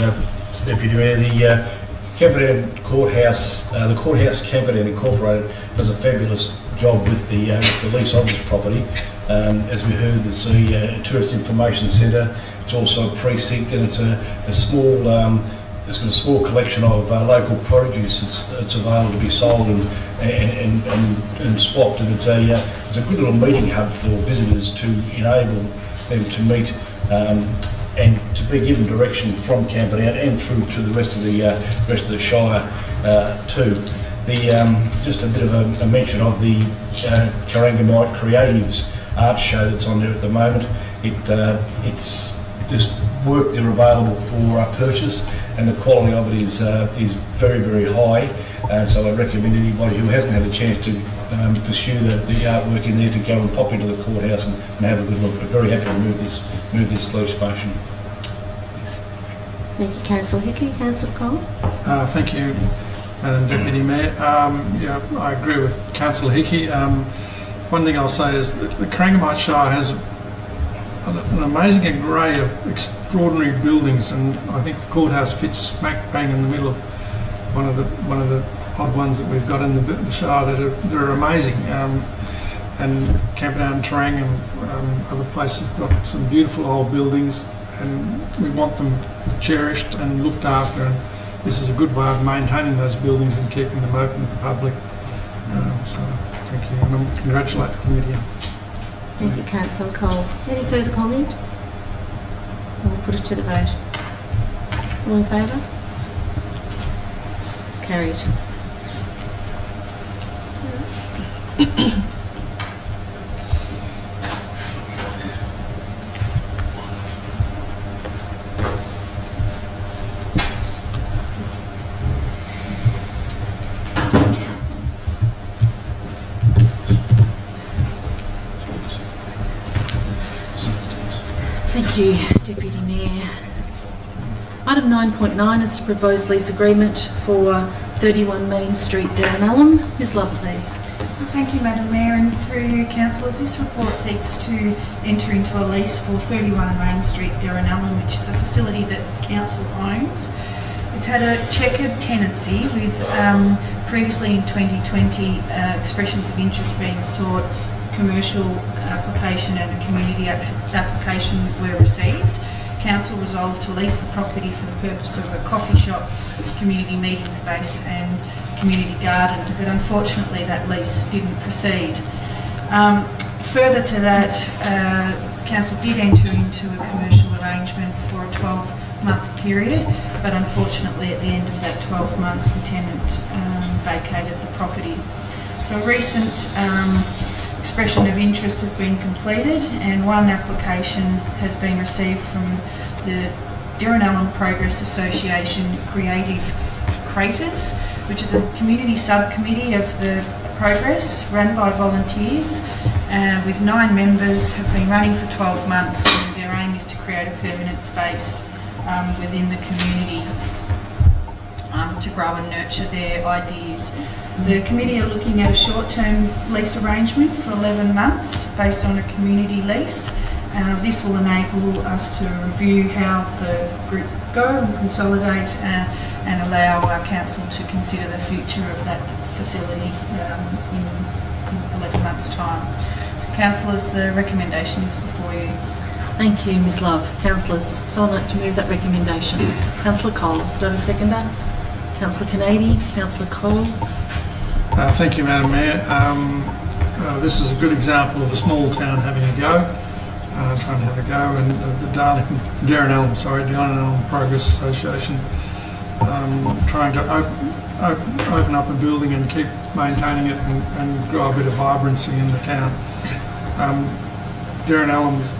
Deputy Mayor. The Camperdown Courthouse, the Courthouse Camperdown Incorporated does a fabulous job with the lease of this property. As we heard, there's a tourist information centre. It's also a precinct, and it's a small. It's got a small collection of local produce that's available to be sold and swapped, and it's a good little meeting hub for visitors to enable them to meet and to be given direction from Camperdown and through to the rest of the Shire too. Just a bit of a mention of the Corangamite Creatives art show that's on there at the moment. It's this work they're available for purchase, and the quality of it is very, very high. So I recommend anybody who hasn't had a chance to pursue the artwork in there to go and pop into the courthouse and have a good look. But very happy to move this lease motion. Thank you, Councillor Hickey. Councillor Cole. Thank you, Madam Deputy Mayor. Yeah, I agree with Councillor Hickey. One thing I'll say is that the Corangamite Shire has an amazing array of extraordinary buildings, and I think the courthouse fits smack bang in the middle of one of the odd ones that we've got in the Shire that are amazing. And Camperdown Terang and other places have got some beautiful old buildings, and we want them cherished and looked after, and this is a good way of maintaining those buildings and keeping them open to the public. So thank you, and I congratulate the committee. you. Thank you, Councillor Cole. Any further comment? We'll put it to the vote. All in favour? Carried. Thank you, Deputy Mayor. Item 9.9 is the proposed lease agreement for 31 Main Street, Derrenallum. Ms Love, please. Thank you, Madam Mayor, and through you, councillors, this report seeks to enter into a lease for 31 Main Street, Derrenallum, which is a facility that council owns. It's had a checkered tenancy with previously in 2020 expressions of interest being sought, commercial application and a community application were received. Council resolved to lease the property for the purpose of a coffee shop, community meeting space and community garden, but unfortunately that lease didn't proceed. Further to that, Council did enter into a commercial arrangement for a 12-month period, but unfortunately at the end of that 12 months the tenant vacated the property. So a recent expression of interest has been completed and one application has been received from the Derrenallum Progress Association Creative Creators, which is a community subcommittee of the Progress run by volunteers with 9 members, have been running for 12 months, and their aim is to create a permanent space within the community to grow and nurture their ideas. The committee are looking at a short-term lease arrangement for 11 months based on a community lease. This will enable us to review how the group go and consolidate and allow our council to consider the future of that facility in 11 months' time. So, councillors, the recommendation is before you. Thank you, Ms Love. Councillors, so I'd like to move that recommendation. Councillor Cole, do I have a seconder? Councillor Canady, Councillor Cole. Thank you, Madam Mayor. This is a good example of a small town having a go, trying to have a go, and the Derrenallum Progress Association trying to open up a building and keep maintaining it and grow a bit of vibrancy in the town. Derrenallum is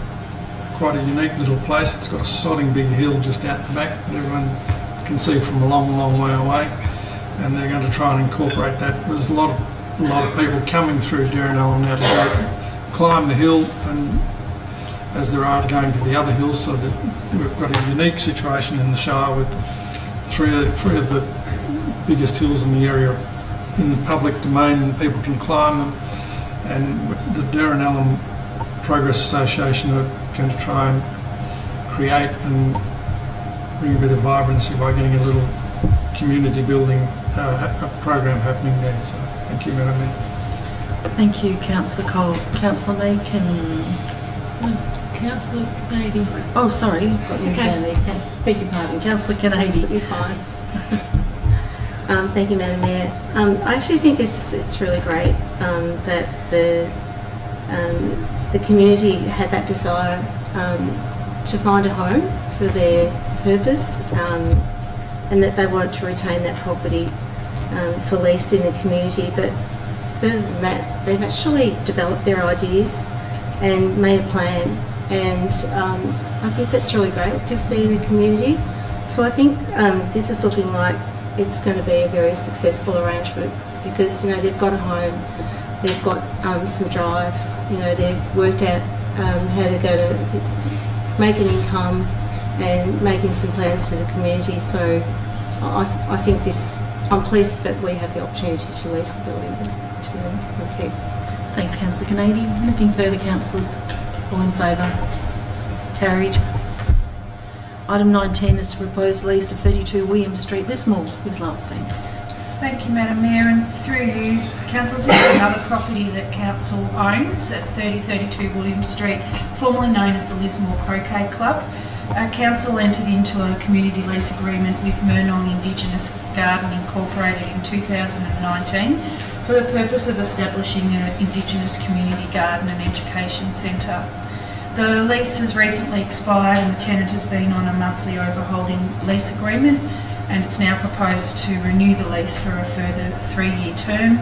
quite a unique little place. It's got a sodding big hill just out the back that everyone can see from a long, long way away, and they're going to try and incorporate that. There's a lot of people coming through Derrenallum now to go climb the hill, and as there are going to the other hills, so that we've got a unique situation in the Shire with three of the biggest hills in the area in the public domain, and people can climb them. And the Derrenallum Progress Association are going to try and create and bring a bit of vibrancy by getting a little community building a program happening there. So thank you, Madam Mayor. Thank you, Councillor Cole. Councillor Macon. Councillor Canady. Oh, sorry. It's okay. Beg your pardon. Councillor Canady. You're fine. Thank you, Madam Mayor. I actually think it's really great that the community had that desire to find a home for their purpose, and that they wanted to retain that property for lease in the community. But further than that, they've actually developed their ideas and made a plan, and I think that's really great to see in the community. So I think this is looking like it's going to be a very successful arrangement, because they've got a home, they've got some drive, they've worked out how they're going to make an income and making some plans for the community. So I think I'm pleased that we have the opportunity to lease the building to them. Thank you. Thanks, Councillor Canady. Anything further, councillors? All in favour? Carried. Item 9.10 is to propose lease of 32 William Street, Lismore. Ms Love, thanks. Thank you, Madam Mayor, and through you, councillors, this is another property that council owns at 3032 William Street, formerly known as the Lismore Croquet Club. Council entered into a community lease agreement with Murnong Indigenous Garden Incorporated in 2019 for the purpose of establishing an Indigenous community garden and education centre. The lease has recently expired and the tenant has been on a monthly overholding lease agreement, and it's now proposed to renew the lease for a further 3-year term.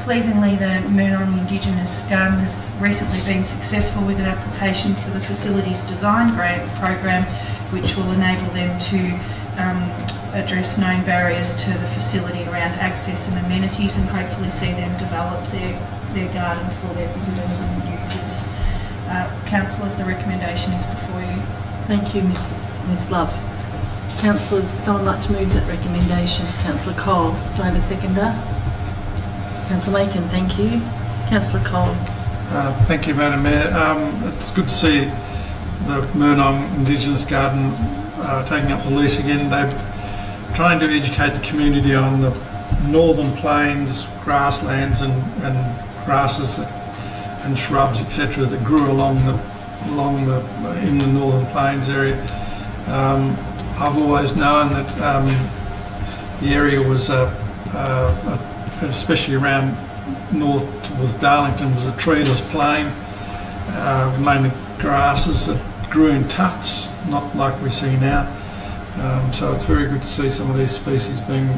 Pleasingly, the Murnong Indigenous Garden has recently been successful with an application for the Facilities Design Grant program, which will enable them to address known barriers to the facility around access and amenities, and hopefully see them develop their garden for their visitors and users. Councillors, the recommendation is before you. Thank you, Ms Loves. Councillors, someone like to move that recommendation? Councillor Cole, do I have a seconder? Councillor Macon, thank you. Councillor Cole. Thank you, Madam Mayor. It's good to see the Murnong Indigenous Garden taking up the lease again. They're trying to educate the community on the northern plains, grasslands and grasses and shrubs, etc., that grew in the northern plains area. I've always known that the area was, especially around north towards Darlington, was a treeless plain, mainly grasses that grew in tufts, not like we see now. So it's very good to see some of these species being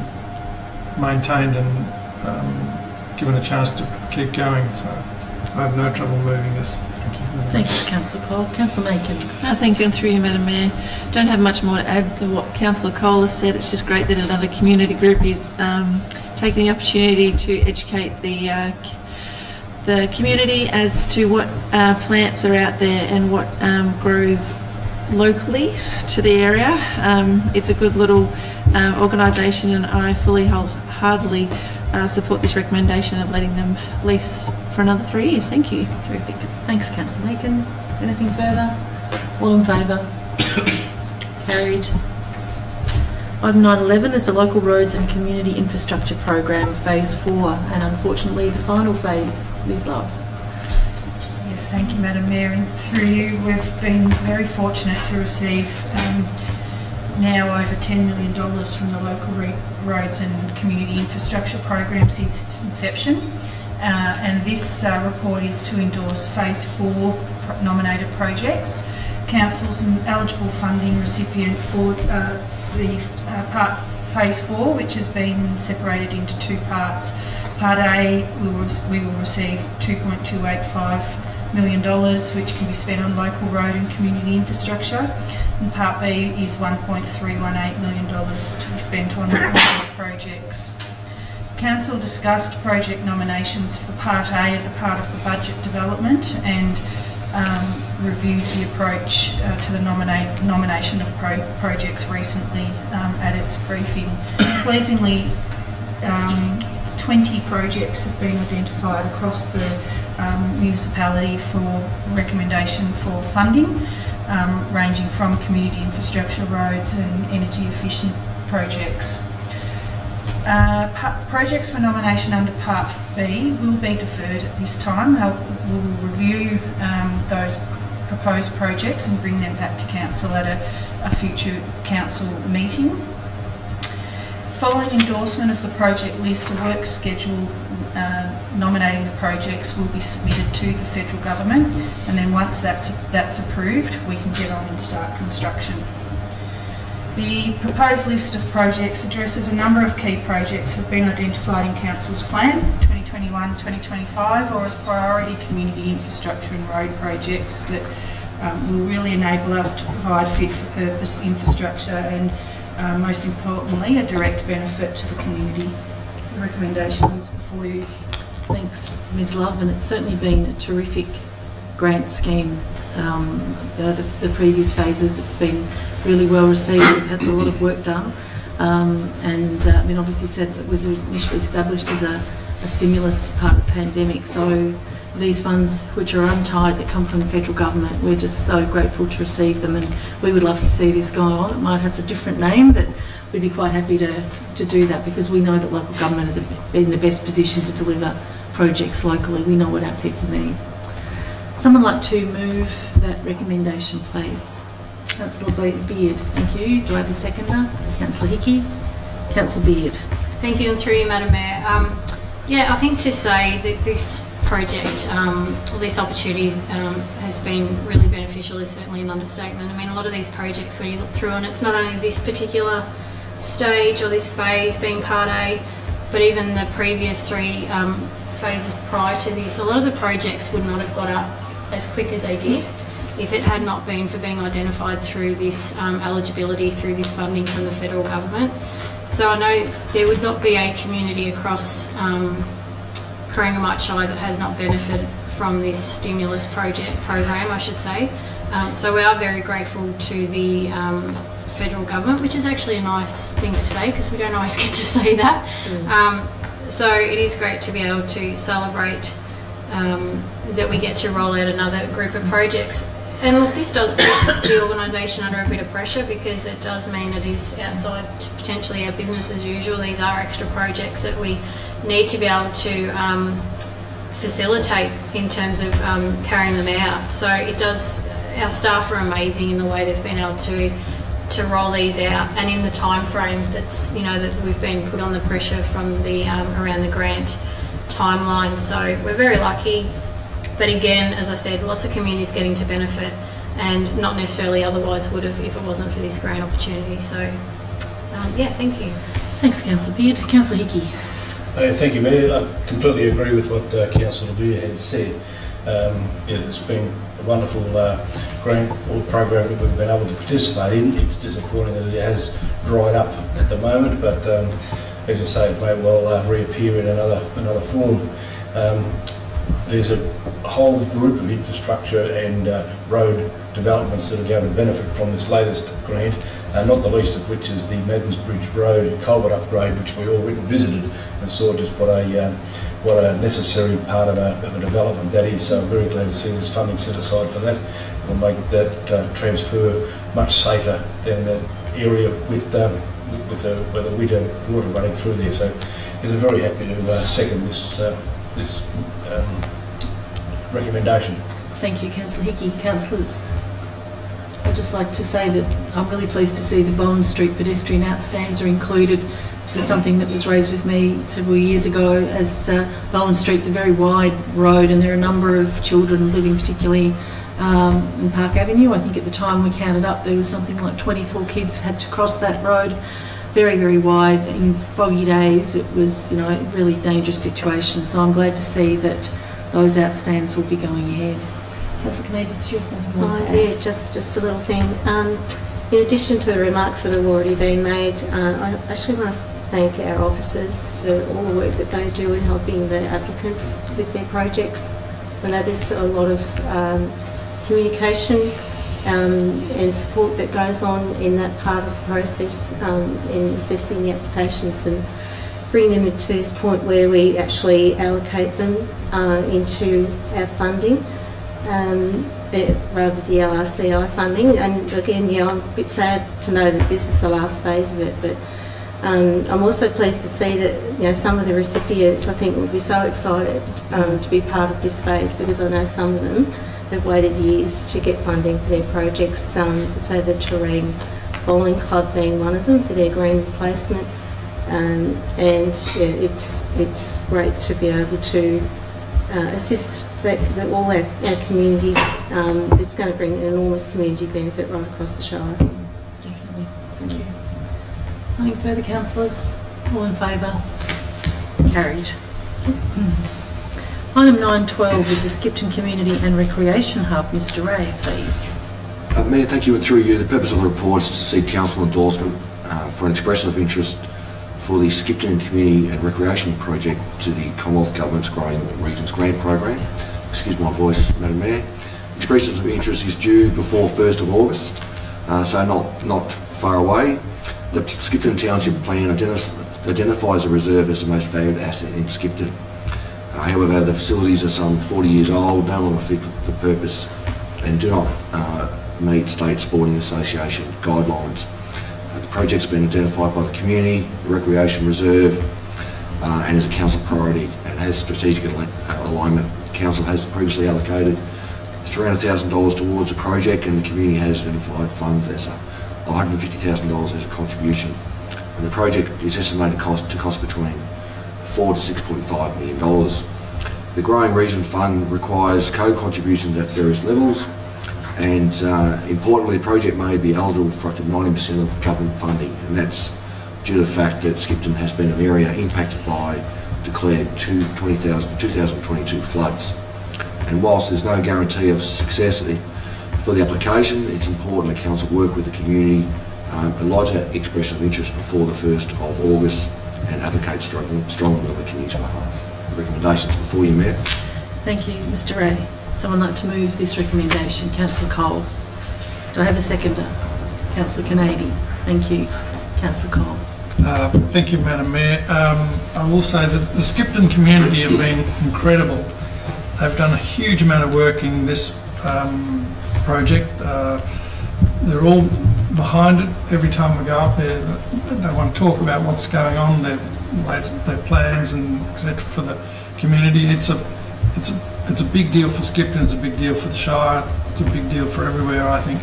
maintained and given a chance to keep going. So I have no trouble moving this. Thank you. Thank you, Councillor Cole. Councillor Macon. Thank you, and through you, Madam Mayor. Don't have much more to add to what Councillor Cole has said. It's just great that another community group is taking the opportunity to educate the community as to what plants are out there and what grows locally to the area. It's a good little organisation, and I fully wholeheartedly support this recommendation of letting them lease for another 3 years. Thank you. Terrific. Thanks, Councillor Macon. Anything further? All in favour? Carried. Item 9.11 is the Local Roads and Community Infrastructure Program, Phase 4, and unfortunately the final phase. Ms Love. Yes, thank you, Madam Mayor. And through you, we've been very fortunate to receive now over $10 million from the Local Roads and Community Infrastructure Program since its inception. And this report is to endorse Phase 4 nominated projects. Council's an eligible funding recipient for the part Phase 4, which has been separated into 2 parts. Part A, we will receive $2.285 million, which can be spent on local road and community infrastructure. And Part B is $1.318 million to be spent on other projects. Council discussed project nominations for Part A as a part of the budget development and reviewed the approach to the nomination of projects recently at its briefing. Pleasingly, 20 projects have been identified across the municipality for recommendation for funding, ranging from community infrastructure, roads and energy efficient projects. Projects for nomination under Part B will be deferred at this time. We'll review those proposed projects and bring them back to Council at a future Council meeting. Following endorsement of the project list, a work schedule nominating the projects will be submitted to the Federal Government, and then once that's approved, we can get on and start construction. The proposed list of projects addresses a number of key projects that have been identified in Council's plan 2021-2025, or as priority community infrastructure and road projects that will really enable us to provide fit-for-purpose infrastructure and, most importantly, a direct benefit to the community. The recommendation is before you. Thanks, Ms Love, and it's certainly been a terrific grant scheme. The previous phases, it's been really well received. We've had a lot of work done, obviously said it was initially established as a stimulus as part of the pandemic. So these funds, which are untied, that come from the federal government, we're just so grateful to receive them, and we would love to see this go on. It might have a different name, but we'd be quite happy to do that, because we know that local government are in the best position to deliver projects locally. We know what our people need. Someone like to move that recommendation, please? Councillor Beard, thank you. Do I have a seconder? Councillor Hickey. Councillor Beard. Thank you, and through you, Madam Mayor. Yeah, I think to say that this project, or this opportunity has been really beneficial is certainly an understatement. I mean, a lot of these projects, when you look through, and it's not only this particular stage or this phase being Part A, but even the previous 3 phases prior to this, a lot of the projects would not have got up as quick as they did if it had not been for being identified through this eligibility, through this funding from the federal government. So I know there would not be a community across Corangamite Shire that has not benefited from this stimulus program, I should say. So we are very grateful to the federal government, which is actually a nice thing to say because we don't always get to say that. So it is great to be able to celebrate that we get to roll out another group of projects. And look, this does put the organisation under a bit of pressure because it does mean it is outside to potentially our business as usual. These are extra projects that we need to be able to facilitate in terms of carrying them out. So it does, our staff are amazing in the way they've been able to roll these out and in the time frame that's, you know, that we've been put on the pressure from the around the grant timeline. So we're very lucky. But again, as I said, lots of communities getting to benefit and not necessarily otherwise would have if it wasn't for this grant opportunity. So, yeah, thank you. Thanks, Councillor Beard. Councillor Hickey. Thank you, Mayor. I completely agree with what Councillor Beard has said. Yes, it's been a wonderful grant or program that we've been able to participate in. It's disappointing that it has dried up at the moment, but as you say, it may well reappear in another form. There's a whole group of infrastructure and road developments that are going to benefit from this latest grant, not the least of which is the Maddens Bridge Road culvert upgrade, which we all went and visited and saw just what a necessary part of a development that is. So I'm very glad to see there's funding set aside for that. It will make that transfer much safer than the area with the water running through there. So I'm very happy to second this recommendation. Thank you, Councillor Hickey. Councillors, I'd just like to say that I'm really pleased to see the Bowen Street pedestrian outstands are included. This is something that was raised with me several years ago, as Bowen Street's a very wide road and there are a number of children living particularly in Park Avenue. I think at the time we counted up there was something like 24 kids had to cross that road. Very, very wide. In foggy days it was, you know, a really dangerous situation. So I'm glad to see that those outstands will be going ahead. Councillor Committee, did you have something you wanted to add? Yeah, just a little thing. In addition to the remarks that have already been made, I actually want to thank our officers for all the work that they do in helping the applicants with their projects. I know there's a lot of communication and support that goes on in that part of the process in assessing the applications and bring them to this point where we actually allocate them into our funding, rather the LRCI funding. And again, yeah, I'm a bit sad to know that this is the last phase of it, but I'm also pleased to see that, you know, some of the recipients I think will be so excited to be part of this phase, because I know some of them have waited years to get funding for their projects. So the Terrain Bowling Club being one of them for their green replacement. And yeah, it's great to be able to assist all our communities. It's going to bring an enormous community benefit right across the Shire. Definitely. Thank you. Anything further, councillors? All in favour? Carried. Item 9.12 is the Skipton Community and Recreation Hub. Mr Ray, please. Mayor, thank you, and through you, the purpose of the report is to seek council endorsement for an expression of interest for the Skipton Community and Recreation Project to the Commonwealth Government's Growing Regions Grant Program. Excuse my voice, Madam Mayor. Expressions of interest is due before 1st of August, so not far away. The Skipton Township Plan identifies the reserve as the most valued asset in Skipton. However, the facilities are some 40 years old, no longer fit for purpose, and do not meet State Sporting Association guidelines. The project's been identified by the community, the Recreation Reserve, and is a council priority and has strategic alignment. The council has previously allocated $300,000 towards the project, and the community has identified funds as $150,000 as a contribution. And the project is estimated to cost between $4 to $6.5 million. The Growing Region Fund requires co-contributions at various levels, and importantly, the project may be eligible for up to 90% of government funding, and that's due to the fact that Skipton has been an area impacted by declared 2022 floods. And whilst there's no guarantee of success for the application, it's important that Council work with the community and lodge that expression of interest before the 1st of August and advocate strongly on the community's behalf. Recommendations before you, Mayor. Thank you, Mr Ray. Someone like to move this recommendation? Councillor Cole. Do I have a seconder? Councillor Canady. Thank you. Councillor Cole. Thank you, Madam Mayor. I will say that the Skipton community have been incredible. They've done a huge amount of work in this project. They're all behind it. Every time we go up there, they want to talk about what's going on, their plans and etc. for the community. It's a big deal for Skipton. It's a big deal for the Shire. It's a big deal for everywhere, I think.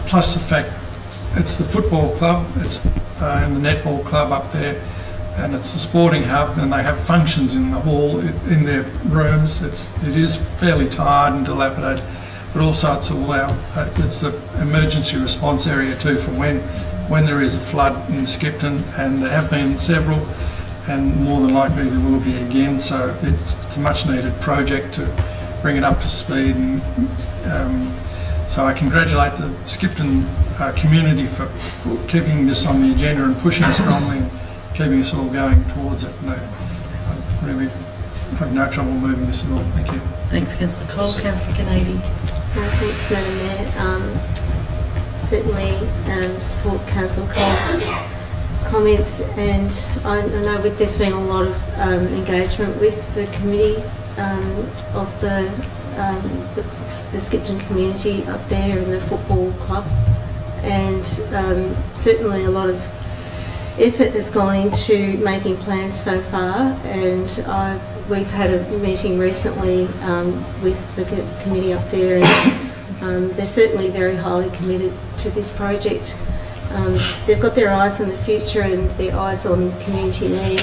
Plus the fact it's the football club, it's and the netball club up there, and it's the sporting hub, and they have functions in the hall, in their rooms. It is fairly tired and dilapidated, but also it's an emergency response area too for when there is a flood in Skipton, and there have been several, and more than likely there will be again. So it's a much needed project to bring it up to speed, and so I congratulate the Skipton community for keeping this on the agenda and pushing strongly and keeping us all going towards it. No, I really have no trouble moving this at all. Thank you. Thanks, Councillor Cole. Councillor Canady. Thanks, Madam Mayor. Certainly support Councillor Cole's comments, and I know there's been a lot of engagement with the committee of the Skipton community up there and the football club, and certainly a lot of effort has gone into making plans so far, and we've had a meeting recently with the committee up there, and they're certainly very highly committed to this project. They've got their eyes on the future and their eyes on community need.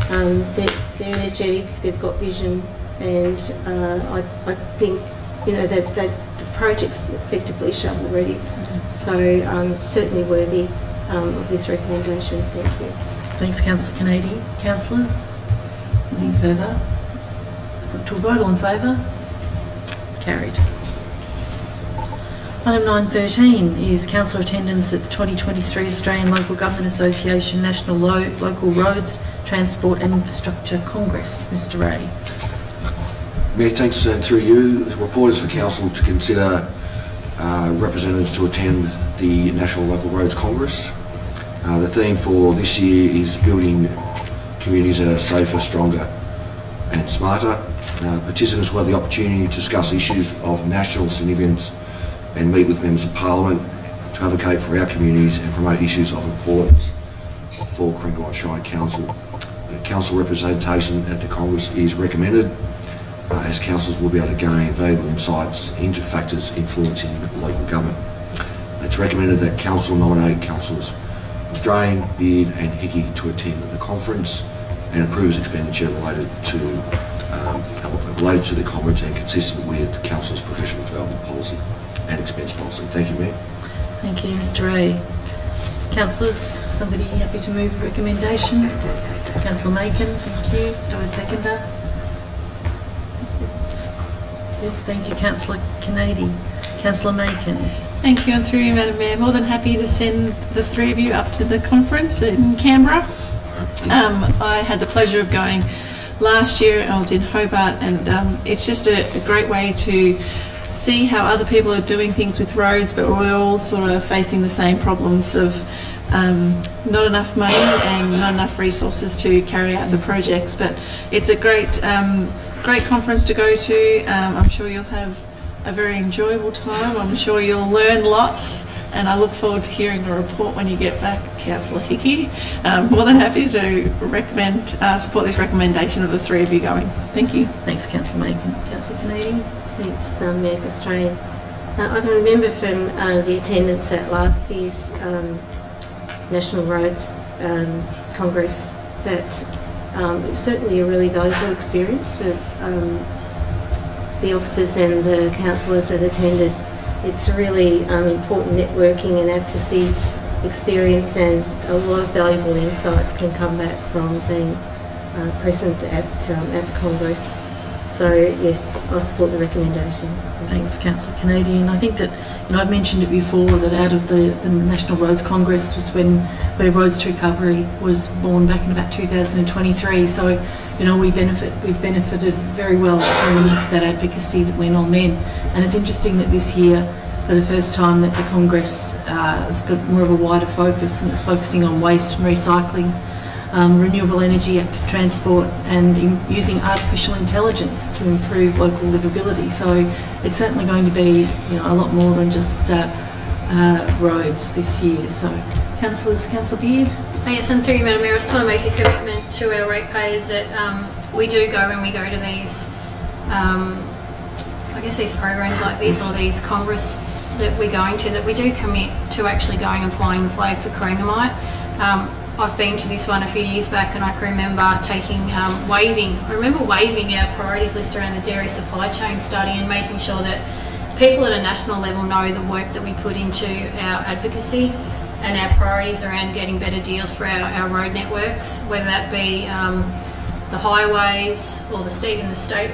They're energetic, they've got vision, and I think the project's effectively shovel ready. So certainly worthy of this recommendation. Thank you. Thanks, Councillor Canady. Councillors, anything further? Put to a vote, all in favour? Carried. Item 9.13 is council attendance at the 2023 Australian Local Government Association National Local Roads, Transport and Infrastructure Congress. Mr Ray. Mayor, thanks, and through you, the report is for Council to consider representatives to attend the National Local Roads Congress. The theme for this year is building communities that are safer, stronger and smarter. Participants will have the opportunity to discuss issues of national significance and meet with members of Parliament to advocate for our communities and promote issues of importance for Corangamite Shire Council. Council representation at the Congress is recommended, as councils will be able to gain valuable insights into factors influencing local government. It's recommended that Council nominate Councillors Australian, Beard and Hickey to attend the conference and approves expenditure related to the conference and consistent with Council's professional development policy and expense policy. Thank you, Mayor. Thank you, Mr Ray. Councillors, somebody happy to move the recommendation? Councillor Macon, thank you. Do I seconder? Yes, thank you, Councillor Canady. Councillor Macon. Thank you, and through you, Madam Mayor, more than happy to send the three of you up to the conference in Canberra. I had the pleasure of going last year. I was in Hobart, and it's just a great way to see how other people are doing things with roads, but we're all sort of facing the same problems of not enough money and not enough resources to carry out the projects. But it's a great conference to go to. I'm sure you'll have a very enjoyable time. I'm sure you'll learn lots, and I look forward to hearing a report when you get back, Councillor Hickey. More than happy to support this recommendation of the three of you going. Thank you. Thanks, Councillor Macon. Councillor Canady. Thanks, Mayor Australian. I can remember from the attendance at last year's National Roads Congress that it was certainly a really valuable experience for the officers and the councillors that attended. It's really important networking and advocacy experience, and a lot of valuable insights can come back from being present at the Congress. So yes, I support the recommendation. Thanks, Councillor Canadian. I think that, I've mentioned it before, that out of the National Roads Congress was where Roads to Recovery was born back in about 2023. So, we've benefited very well from that advocacy that went on then. And it's interesting that this year, for the first time, that the Congress has got more of a wider focus, and it's focusing on waste and recycling, renewable energy, active transport, and using artificial intelligence to improve local livability. So it's certainly going to be a lot more than just roads this year. So, Councillor Beard. Yes, and through you, Madam Mayor, I just want to make a commitment to our ratepayers that we do go when we go to these, these programs like this, or these Congress that we're going to, that we do commit to actually going and flying the flag for Corangamite. I've been to this one a few years back, and I can remember waving our priorities list around the dairy supply chain study, and making sure that people at a national level know the work that we put into our advocacy and our priorities around getting better deals for our road networks, whether that be the highways or the state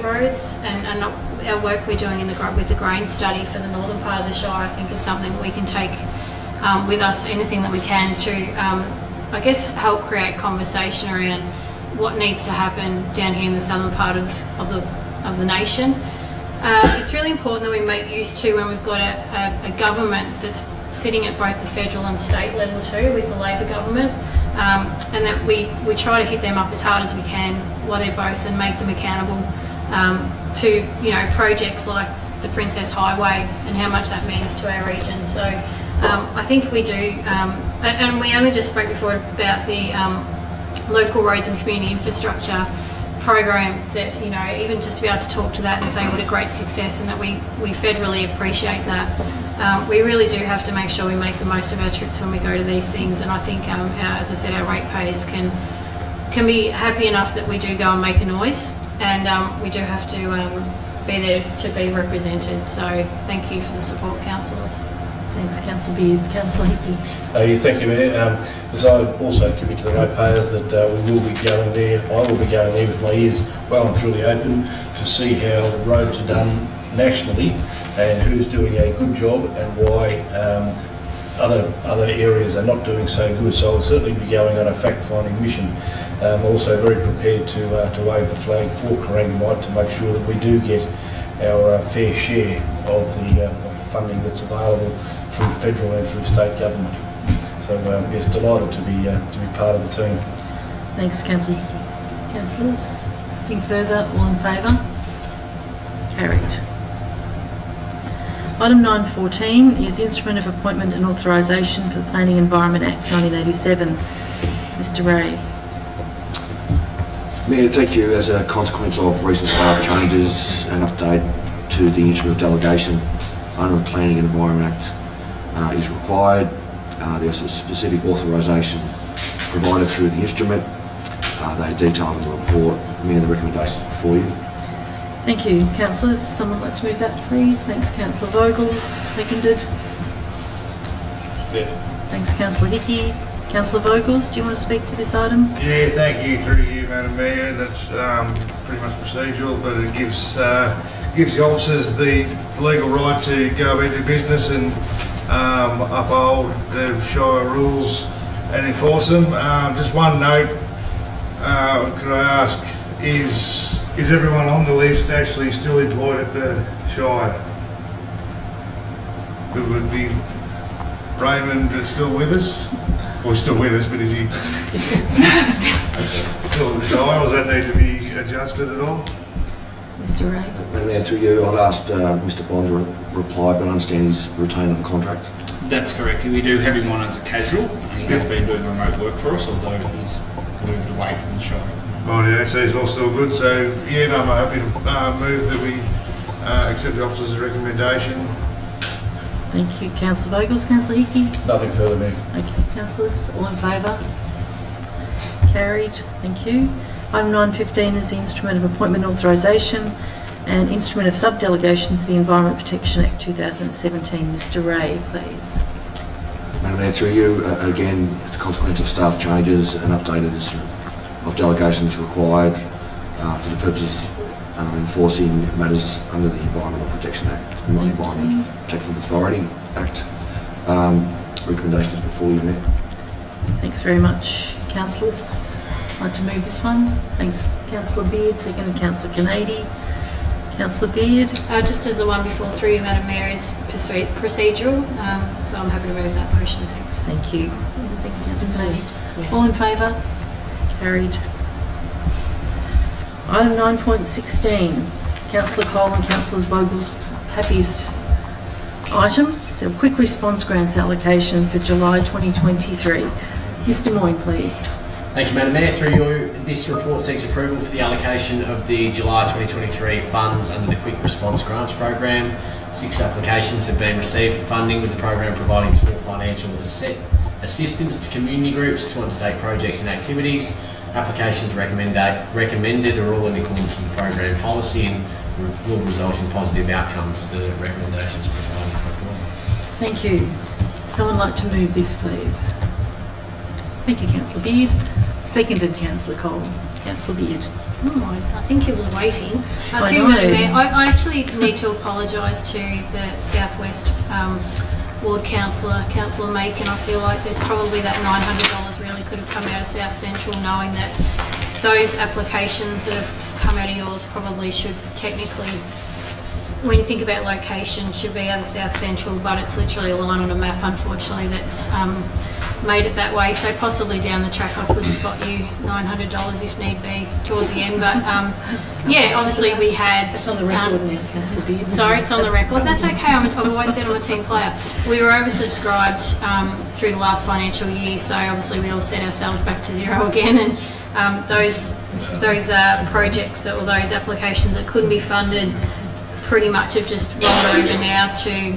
roads, and our work we're doing with the grain study for the northern part of the Shire, I think is something that we can take with us, anything that we can to help create conversation around what needs to happen down here in the southern part of the nation. It's really important that we make use to, when we've got a government that's sitting at both the federal and state level too, with the Labor government, and that we try to hit them up as hard as we can while they're both, and make them accountable to projects like the Princess Highway and how much that means to our region. So I think we do, and we only just spoke before about the local roads and community infrastructure program, that even just to be able to talk to that and say what a great success, and that we federally appreciate that. We really do have to make sure we make the most of our trips when we go to these things, and I think as I said, our ratepayers can be happy enough that we do go and make a noise, and we do have to be there to be represented. So thank you for the support, councillors. Thanks, Councillor Beard. Councillor Hickey. Thank you, Mayor. As I also commit to the ratepayers that we will be going there, I will be going there with my ears well and truly open to see how the roads are done nationally, and who's doing a good job, and why other areas are not doing so good. So I'll certainly be going on a fact-finding mission. I'm also very prepared to wave the flag for Corangamite, to make sure that we do get our fair share of the funding that's available through federal and through state government. So yes, delighted to be part of the team. Thanks, Councillor Hickey. Councillors, anything further? All in favour? Carried. Item 9.14 is Instrument of Appointment and Authorisation for the Planning Environment Act 1987. Mr Ray. Mayor, thank you. As a consequence of recent staff changes, an update to the instrument of delegation under the Planning and Environment Act is required. There's a specific authorisation provided through the instrument. They detailed in the report. Mayor, the recommendations before you. Thank you. Councillors, someone like to move that, please? Thanks, Councillor Vogels. Seconded. Yeah. Thanks, Councillor Hickey. Councillor Vogels, do you want to speak to this item? Yeah, thank you, through you, Madam Mayor. That's pretty much procedural, but it gives the officers the legal right to go into business and uphold the Shire rules and enforce them. Just one note, could I ask, is everyone on the list actually still employed at the Shire? It would be Raymond still with us? Well, still with us, but is he still at the Shire, or does that need to be adjusted at all? Mr Ray. Madam Mayor, through you, I'd asked Mr Bond to reply, but I understand he's retained on the contract. That's correct. We do have him on as a casual. He has been doing remote work for us, although he's moved away from the Shire. Right, yeah, so he's all still good. So, yeah, no, I'm happy to move that we accept the officer's recommendation. Thank you, Councillor Vogels. Councillor Hickey. Nothing further, Mayor. Okay, councillors, all in favour? Carried. Thank you. Item 9.15 is the instrument of appointment authorisation and instrument of subdelegation for the Environment Protection Act 2017. Mr. Ray, please. Madam Mayor, through you, again, as a consequence of staff changes, an updated instrument of delegation is required for the purposes of enforcing matters under the Environmental Protection Act, not the Environment Protection Authority Act. Recommendations before you, Mayor. Thanks very much. Councillors, like to move this one? Thanks, Councillor Beard. Second, Councillor Kennedy. Councillor Beard. Just as the one before through you, Madam Mayor, is procedural, so I'm happy to move that motion. Thanks. Thank you. Thank you, Councillor Kennedy. All in favour? Carried. Item 9.16, Councillor Cole and Councillor Vogel's happiest item, the quick response grants allocation for July 2023. Mr. Moyne, please. Thank you, Madam Mayor. Through you, this report seeks approval for the allocation of the July 2023 funds under the Quick Response Grants Program. 6 applications have been received for funding, with the program providing small financial assistance to community groups to undertake projects and activities. Applications recommended are all in accordance with the program policy and will result in positive outcomes. The recommendations provided before. Thank you. Someone like to move this, please? Thank you, Councillor Beard. Seconded, Councillor Cole. Councillor Beard. Oh, I think you were waiting. I Through know. Madam Mayor, I actually need to apologise to the Southwest Ward Councillor, Councillor Macon. I feel like there's probably that $900 really could have come out of South Central, knowing that those applications that have come out of yours probably should technically, when you think about location, should be out of South Central, but it's literally a line on a map, unfortunately, that's made it that way. So possibly down the track I could spot you $900 if need be towards the end. But yeah, obviously we had... It's on the record now, Councillor Beard. Sorry, it's on the record. That's okay. I've always said I'm a team player. We were oversubscribed through the last financial year, so obviously we all set ourselves back to zero again. And those projects that, or those applications that couldn't be funded pretty much have just rolled over now to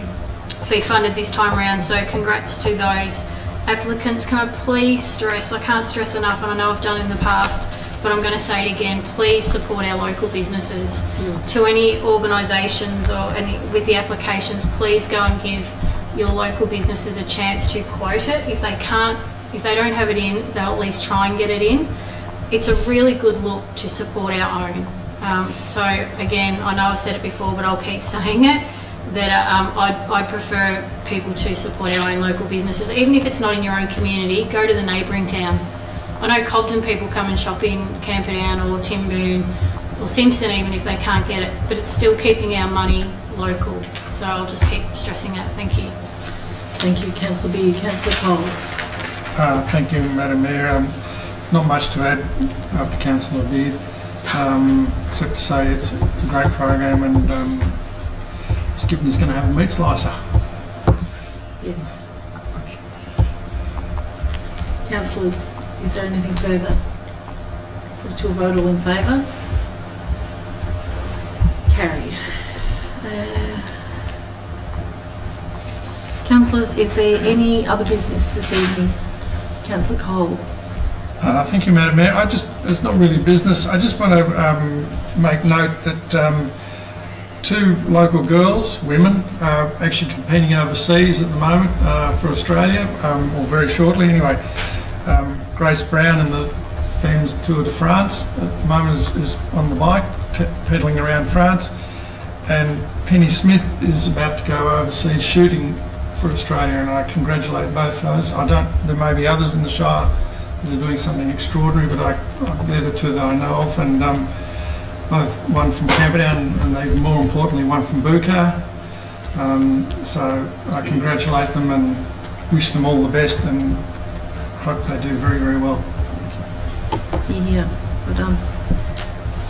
be funded this time around. So congrats to those applicants. Can I please stress, I can't stress enough, and I know I've done in the past, but I'm going to say it again, please support our local businesses. To any organisations or any with the applications, please go and give your local businesses a chance to quote it. If they don't have it in, they'll at least try and get it in. It's a really good look to support our own. So again, I know I've said it before, but I'll keep saying it, that I'd prefer people to support our own local businesses. Even if it's not in your own community, go to the neighbouring town. I know Cobden people come and shop in Camperdown or Timboon or Simpson even if they can't get it, but it's still keeping our money local. So I'll just keep stressing that. Thank you. Thank you, Councillor Beard. Councillor Cole. Thank you, Madam Mayor. Not much to add after Councillor Beard, except to say it's a great program, and Skipton's going to have a meat slicer. Yes. Councillors, is there anything further? Put it to a vote, all in favour? Carried. Councillors, is there any other business this evening? Councillor Cole. Thank you, Madam Mayor. It's not really business. I just want to make note that 2 local girls, women, are actually competing overseas at the moment for Australia, or very shortly anyway. Grace Brown in the Femmes Tour de France at the moment is on the bike, pedalling around France. And Penny Smith is about to go overseas shooting for Australia, and I congratulate both those. There may be others in the Shire that are doing something extraordinary, but they're the 2 that I know of, and both one from Camperdown and even more importantly one from Bukar. So I congratulate them and wish them all the best and hope they do very, very well. Yeah, well done.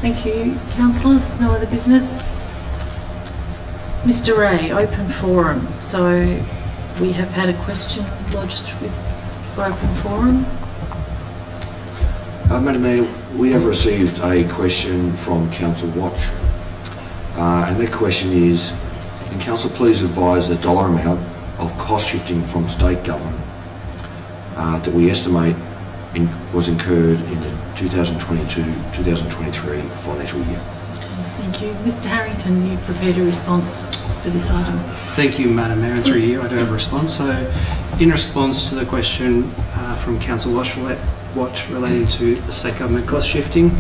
Thank you, councillors. No other business. Mr. Ray, open forum. So we have had a question lodged with open forum. Madam Mayor, we have received a question from Council Watch, and that question is, can Council please advise the dollar amount of cost shifting from state government that we estimate was incurred in the 2022-2023 financial year. Thank you. Mr Harrington, you prepared a response for this item. Thank you, Madam Mayor, and through you, I do have a response. So, in response to the question from Councillor Watch relating to the state government cost shifting,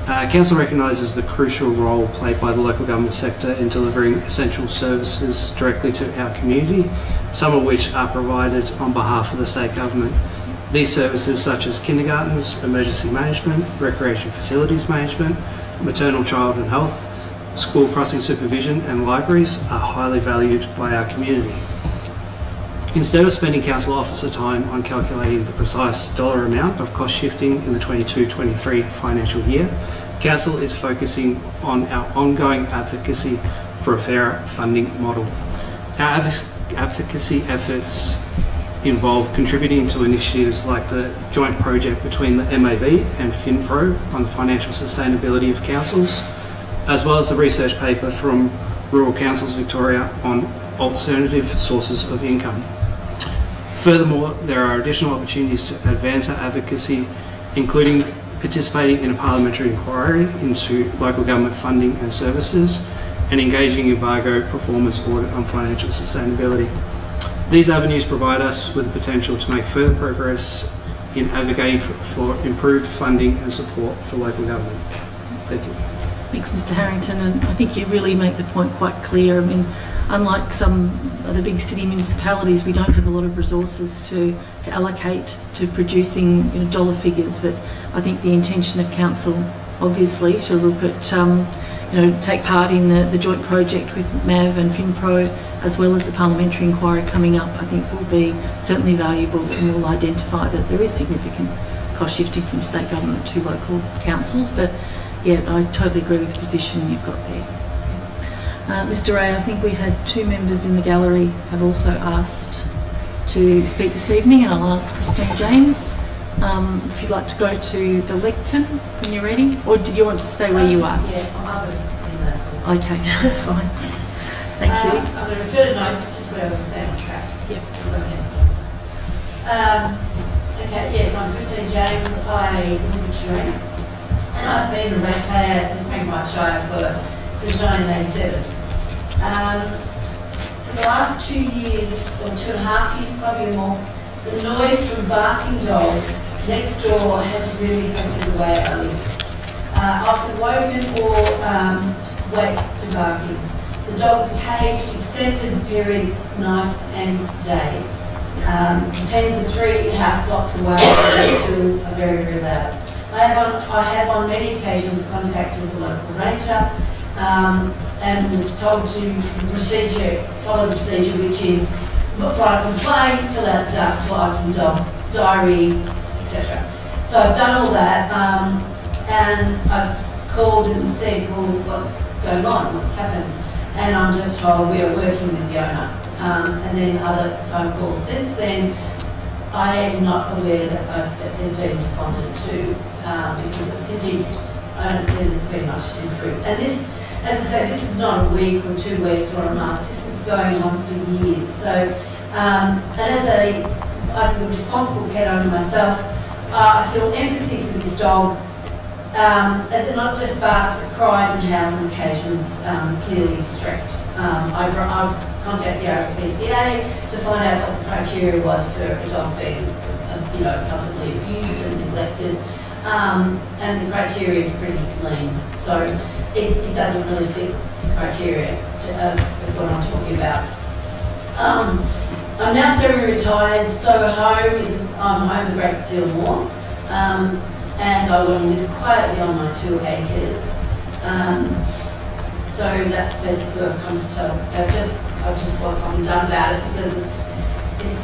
Council recognises the crucial role played by the local government sector in delivering essential services directly to our community, some of which are provided on behalf of the state government. These services, such as kindergartens, emergency management, recreation facilities management, maternal, child and health, school crossing supervision and libraries, are highly valued by our community. Instead of spending council officer time on calculating the precise dollar amount of cost shifting in the 22-23 financial year, council is focusing on our ongoing advocacy for a fairer funding model. Our advocacy efforts involve contributing to initiatives like the joint project between the MAV and FinPro on the financial sustainability of councils, as well as the research paper from Rural Councils Victoria on alternative sources of income. Furthermore, there are additional opportunities to advance our advocacy, including participating in a parliamentary inquiry into local government funding and services, and engaging in Vargo performance audit on financial sustainability. These avenues provide us with the potential to make further progress in advocating for improved funding and support for local government. Thank you. Thanks, Mr Harrington, and I think you really make the point quite clear. I mean, unlike some of the big city municipalities, we don't have a lot of resources to allocate to producing dollar figures, but I think the intention of council, obviously, to look at, take part in the joint project with MAV and FinPro, as well as the parliamentary inquiry coming up, I think will be certainly valuable and will identify that there is significant cost shifting from state government to local councils. But yeah, I totally agree with the position you've got there. Mr Ray, I think we had two members in the gallery have also asked to speak this evening, and I'll ask Christine James if you'd like to go to the lectern when you're ready, or did you want to stay where you are? Yeah, I'm over in that. Okay, that's fine. Thank you. I'm going to refer to notes just so I stay on track. Yep. Okay, yes, I'm Christine James. I live in Corangamite, and I've been a ratepayer to Corangamite Shire since 1987. For the last 2 years, or 2.5 years, probably more, the noise from barking dogs next door has really affected the way I live. I've woken or wake to barking. The dogs are caged extended periods, night and day. The pens are 3 house blocks away, and they still are very, very loud. I have on many occasions contacted the local ranger and was told to follow the procedure, which is write a complaint, fill out a draft barking dog diary, etc. So I've done all that, and I've called and said, well, what's going on, what's happened? And I'm just told we are working with the owner. And then other phone calls since then, I am not aware that it's been responded to because it's continued. I don't see that it's been much improved. And this, as I say, this is not a week or 2 weeks or a month. This is going on for years. So, and as I think a responsible pet owner myself, I feel empathy for this dog. As it not just barks, it cries and howls on occasions, clearly stressed. I've contacted the RSPCA to find out what the criteria was for a dog being, possibly abused and neglected, and the criteria is pretty lean, so it doesn't really fit the criteria of what I'm talking about. I'm now semi-retired, so I'm home a great deal more. And I want to live quietly on my 2 acres. So that's basically what I've come to tell. I've just want something done about it because it's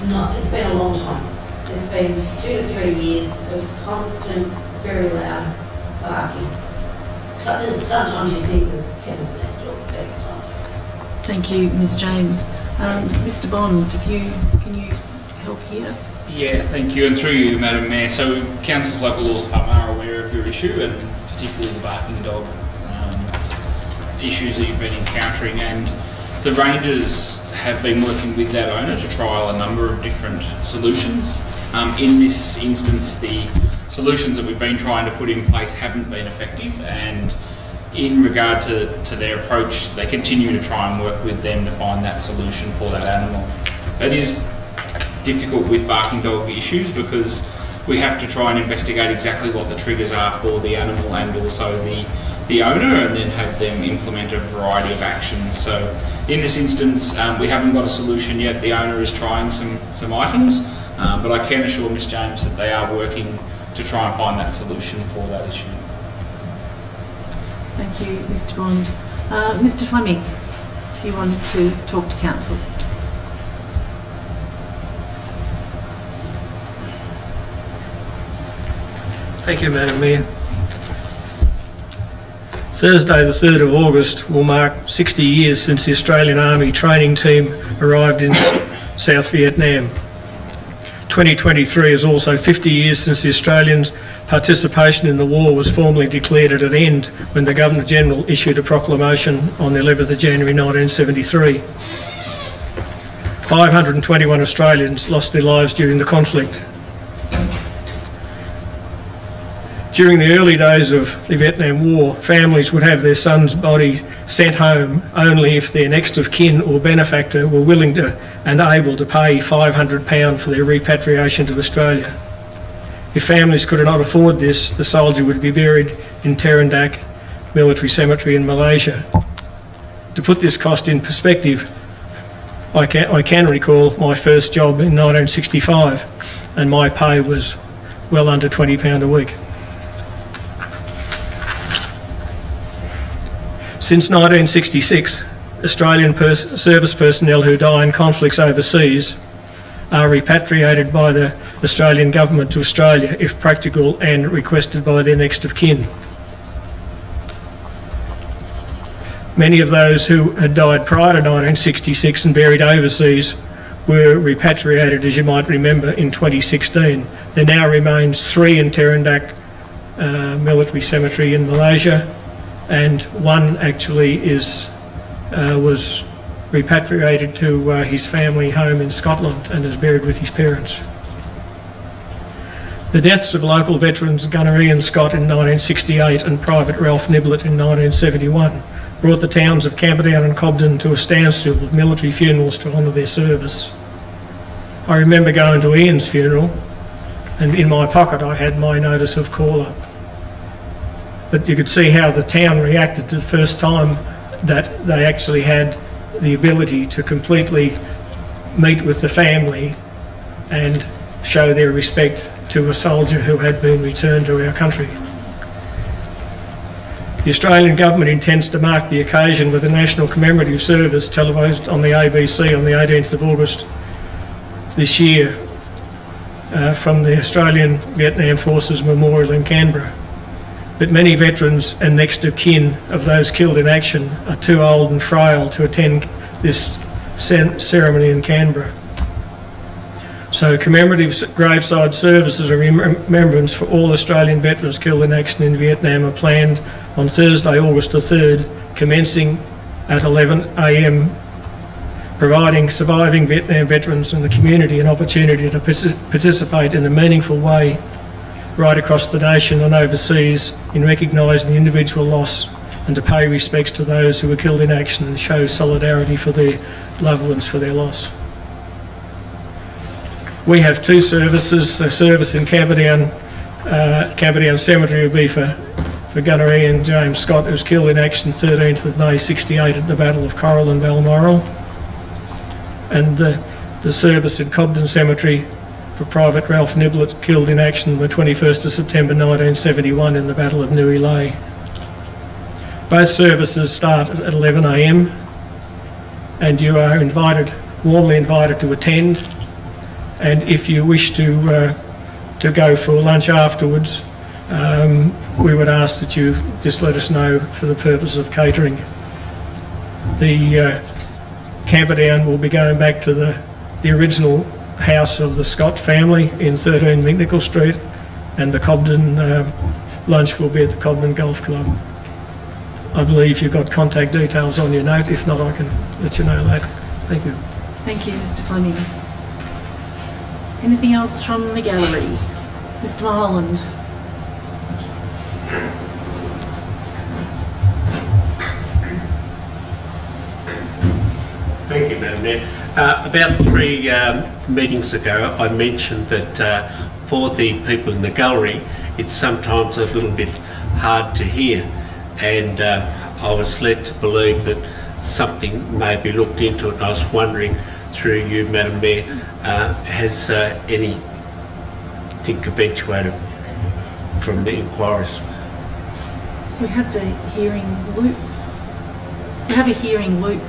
been a long time. It's been 2 to 3 years of constant, very loud barking. Sometimes you think there's Kevin's next door, but it's not. Thank you, Ms James. Mr Bond, can you help here? Yeah, thank you, and through you, Madam Mayor. So, Council's local laws department are aware of your issue, and particularly the barking dog issues that you've been encountering, and the rangers have been working with that owner to trial a number of different solutions. In this instance, the solutions that we've been trying to put in place haven't been effective, and in regard to their approach, they continue to try and work with them to find that solution for that animal. It is difficult with barking dog issues because we have to try and investigate exactly what the triggers are for the animal and also the owner, and then have them implement a variety of actions. So in this instance, we haven't got a solution yet. The owner is trying some items, but I can assure Ms James that they are working to try and find that solution for that issue. Thank you, Mr Bond. Mr Fleming, you wanted to talk to council. Thank you, Madam Mayor. Thursday the 3rd of August will mark 60 years since the Australian Army training team arrived in South Vietnam. 2023 is also 50 years since the Australians' participation in the war was formally declared at an end when the Governor-General issued a proclamation on the 11th of January 1973. 521 Australians lost their lives during the conflict. During the early days of the Vietnam War, families would have their son's body sent home only if their next of kin or benefactor were willing to and able to pay £500 for their repatriation to Australia. If families could not afford this, the soldier would be buried in Terendak Military Cemetery in Malaysia. To put this cost in perspective, I can recall my first job in 1965, and my pay was well under £20 a week. Since 1966, Australian service personnel who die in conflicts overseas are repatriated by the Australian Government to Australia if practical and requested by their next of kin. Many of those who had died prior to 1966 and buried overseas were repatriated, as you might remember, in 2016. There now remains 3 in Terendak Military Cemetery in Malaysia, and one actually was repatriated to his family home in Scotland and is buried with his parents. The deaths of local veterans Gunner Ian Scott in 1968 and Private Ralph Niblett in 1971 brought the towns of Camperdown and Cobden to a standstill with military funerals to honour their service. I remember going to Ian's funeral, and in my pocket I had my notice of call-up. But you could see how the town reacted to the first time that they actually had the ability to completely meet with the family and show their respect to a soldier who had been returned to our country. The Australian Government intends to mark the occasion with a national commemorative service televised on the ABC on the 18th of August this year from the Australian Vietnam Forces Memorial in Canberra. But many veterans and next of kin of those killed in action are too old and frail to attend this ceremony in Canberra. So commemorative graveside services of remembrance for all Australian veterans killed in action in Vietnam are planned on Thursday, August the 3rd, commencing at 11 a.m, providing surviving Vietnam veterans and the community an opportunity to participate in a meaningful way right across the nation and overseas in recognising the individual loss and to pay respects to those who were killed in action and show solidarity for their loved ones for their loss. We have 2 services. A service in Camperdown Cemetery will be for Gunner Ian James Scott, who was killed in action 13th of May 68 at the Battle of Coral and Balmoral. And the service in Cobden Cemetery for Private Ralph Niblett, killed in action the 21st of September 1971 in the Battle of Nui Lay. Both services start at 11 a.m, and you are warmly invited to attend. And if you wish to go for lunch afterwards, we would ask that you just let us know for the purpose of catering. The Camperdown will be going back to the original house of the Scott family in 13 McNichol Street, and the Cobden lunch will be at the Cobden Golf Club. I believe you've got contact details on your note. If not, I can let you know later. Thank you. Thank you, Mr Fleming. Anything else from the gallery? Mr Mulholland. Thank you, Madam Mayor. About 3 meetings ago, I mentioned that for the people in the gallery, it's sometimes a little bit hard to hear, and I was led to believe that something may be looked into it. And I was wondering, through you, Madam Mayor, has anything eventuated from the inquiries? We have the hearing loop. We have a hearing loop,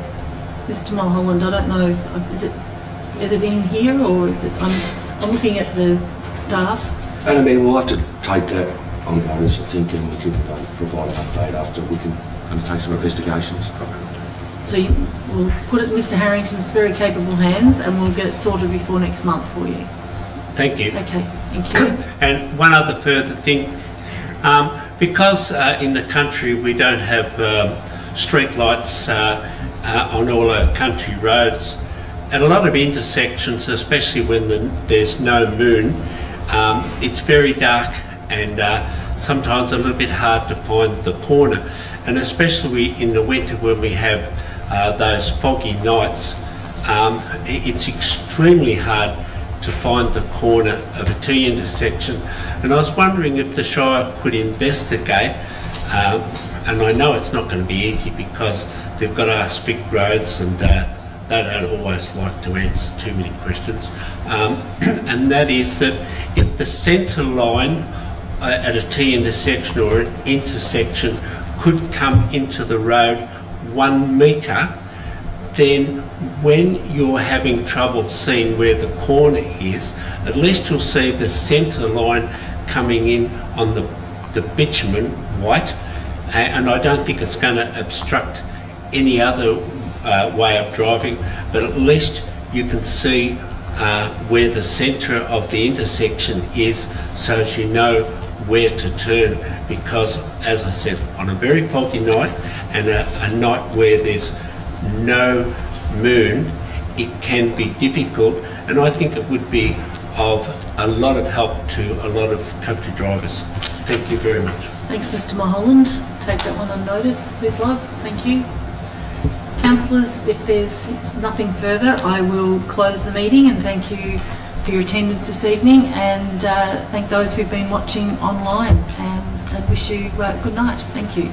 Mr Mulholland. I don't know if is it in here or is it? I'm looking at the staff. And I mean, we'll have to take that on notice, I think, and we can provide an update after we can undertake some investigations. So we'll put it in Mr Harrington's very capable hands, and we'll get it sorted before next month for you. Thank you. Okay, thank you. And one other further thing, because in the country we don't have street lights on all our country roads, at a lot of intersections, especially when there's no moon, it's very dark and sometimes a little bit hard to find the corner. And especially in the winter when we have those foggy nights, it's extremely hard to find the corner of a T intersection. And I was wondering if the Shire could investigate, and I know it's not going to be easy because they've got to ask big roads and they don't always like to answer too many questions. And that is that if the centre line at a T intersection or an intersection could come into the road 1 metre, then when you're having trouble seeing where the corner is, at least you'll see the centre line coming in on the bitumen white, and I don't think it's going to obstruct any other way of driving, but at least you can see where the centre of the intersection is, so as you know where to turn, because as I said, on a very foggy night and a night where there's no moon, it can be difficult, and I think it would be of a lot of help to a lot of country drivers. Thank you very much. Thanks, Mr Mulholland. Take that one on notice, please, love. Thank you. Councillors, if there's nothing further, I will close the meeting and thank you for your attendance this evening, and thank those who've been watching online, and wish you good night. Thank you.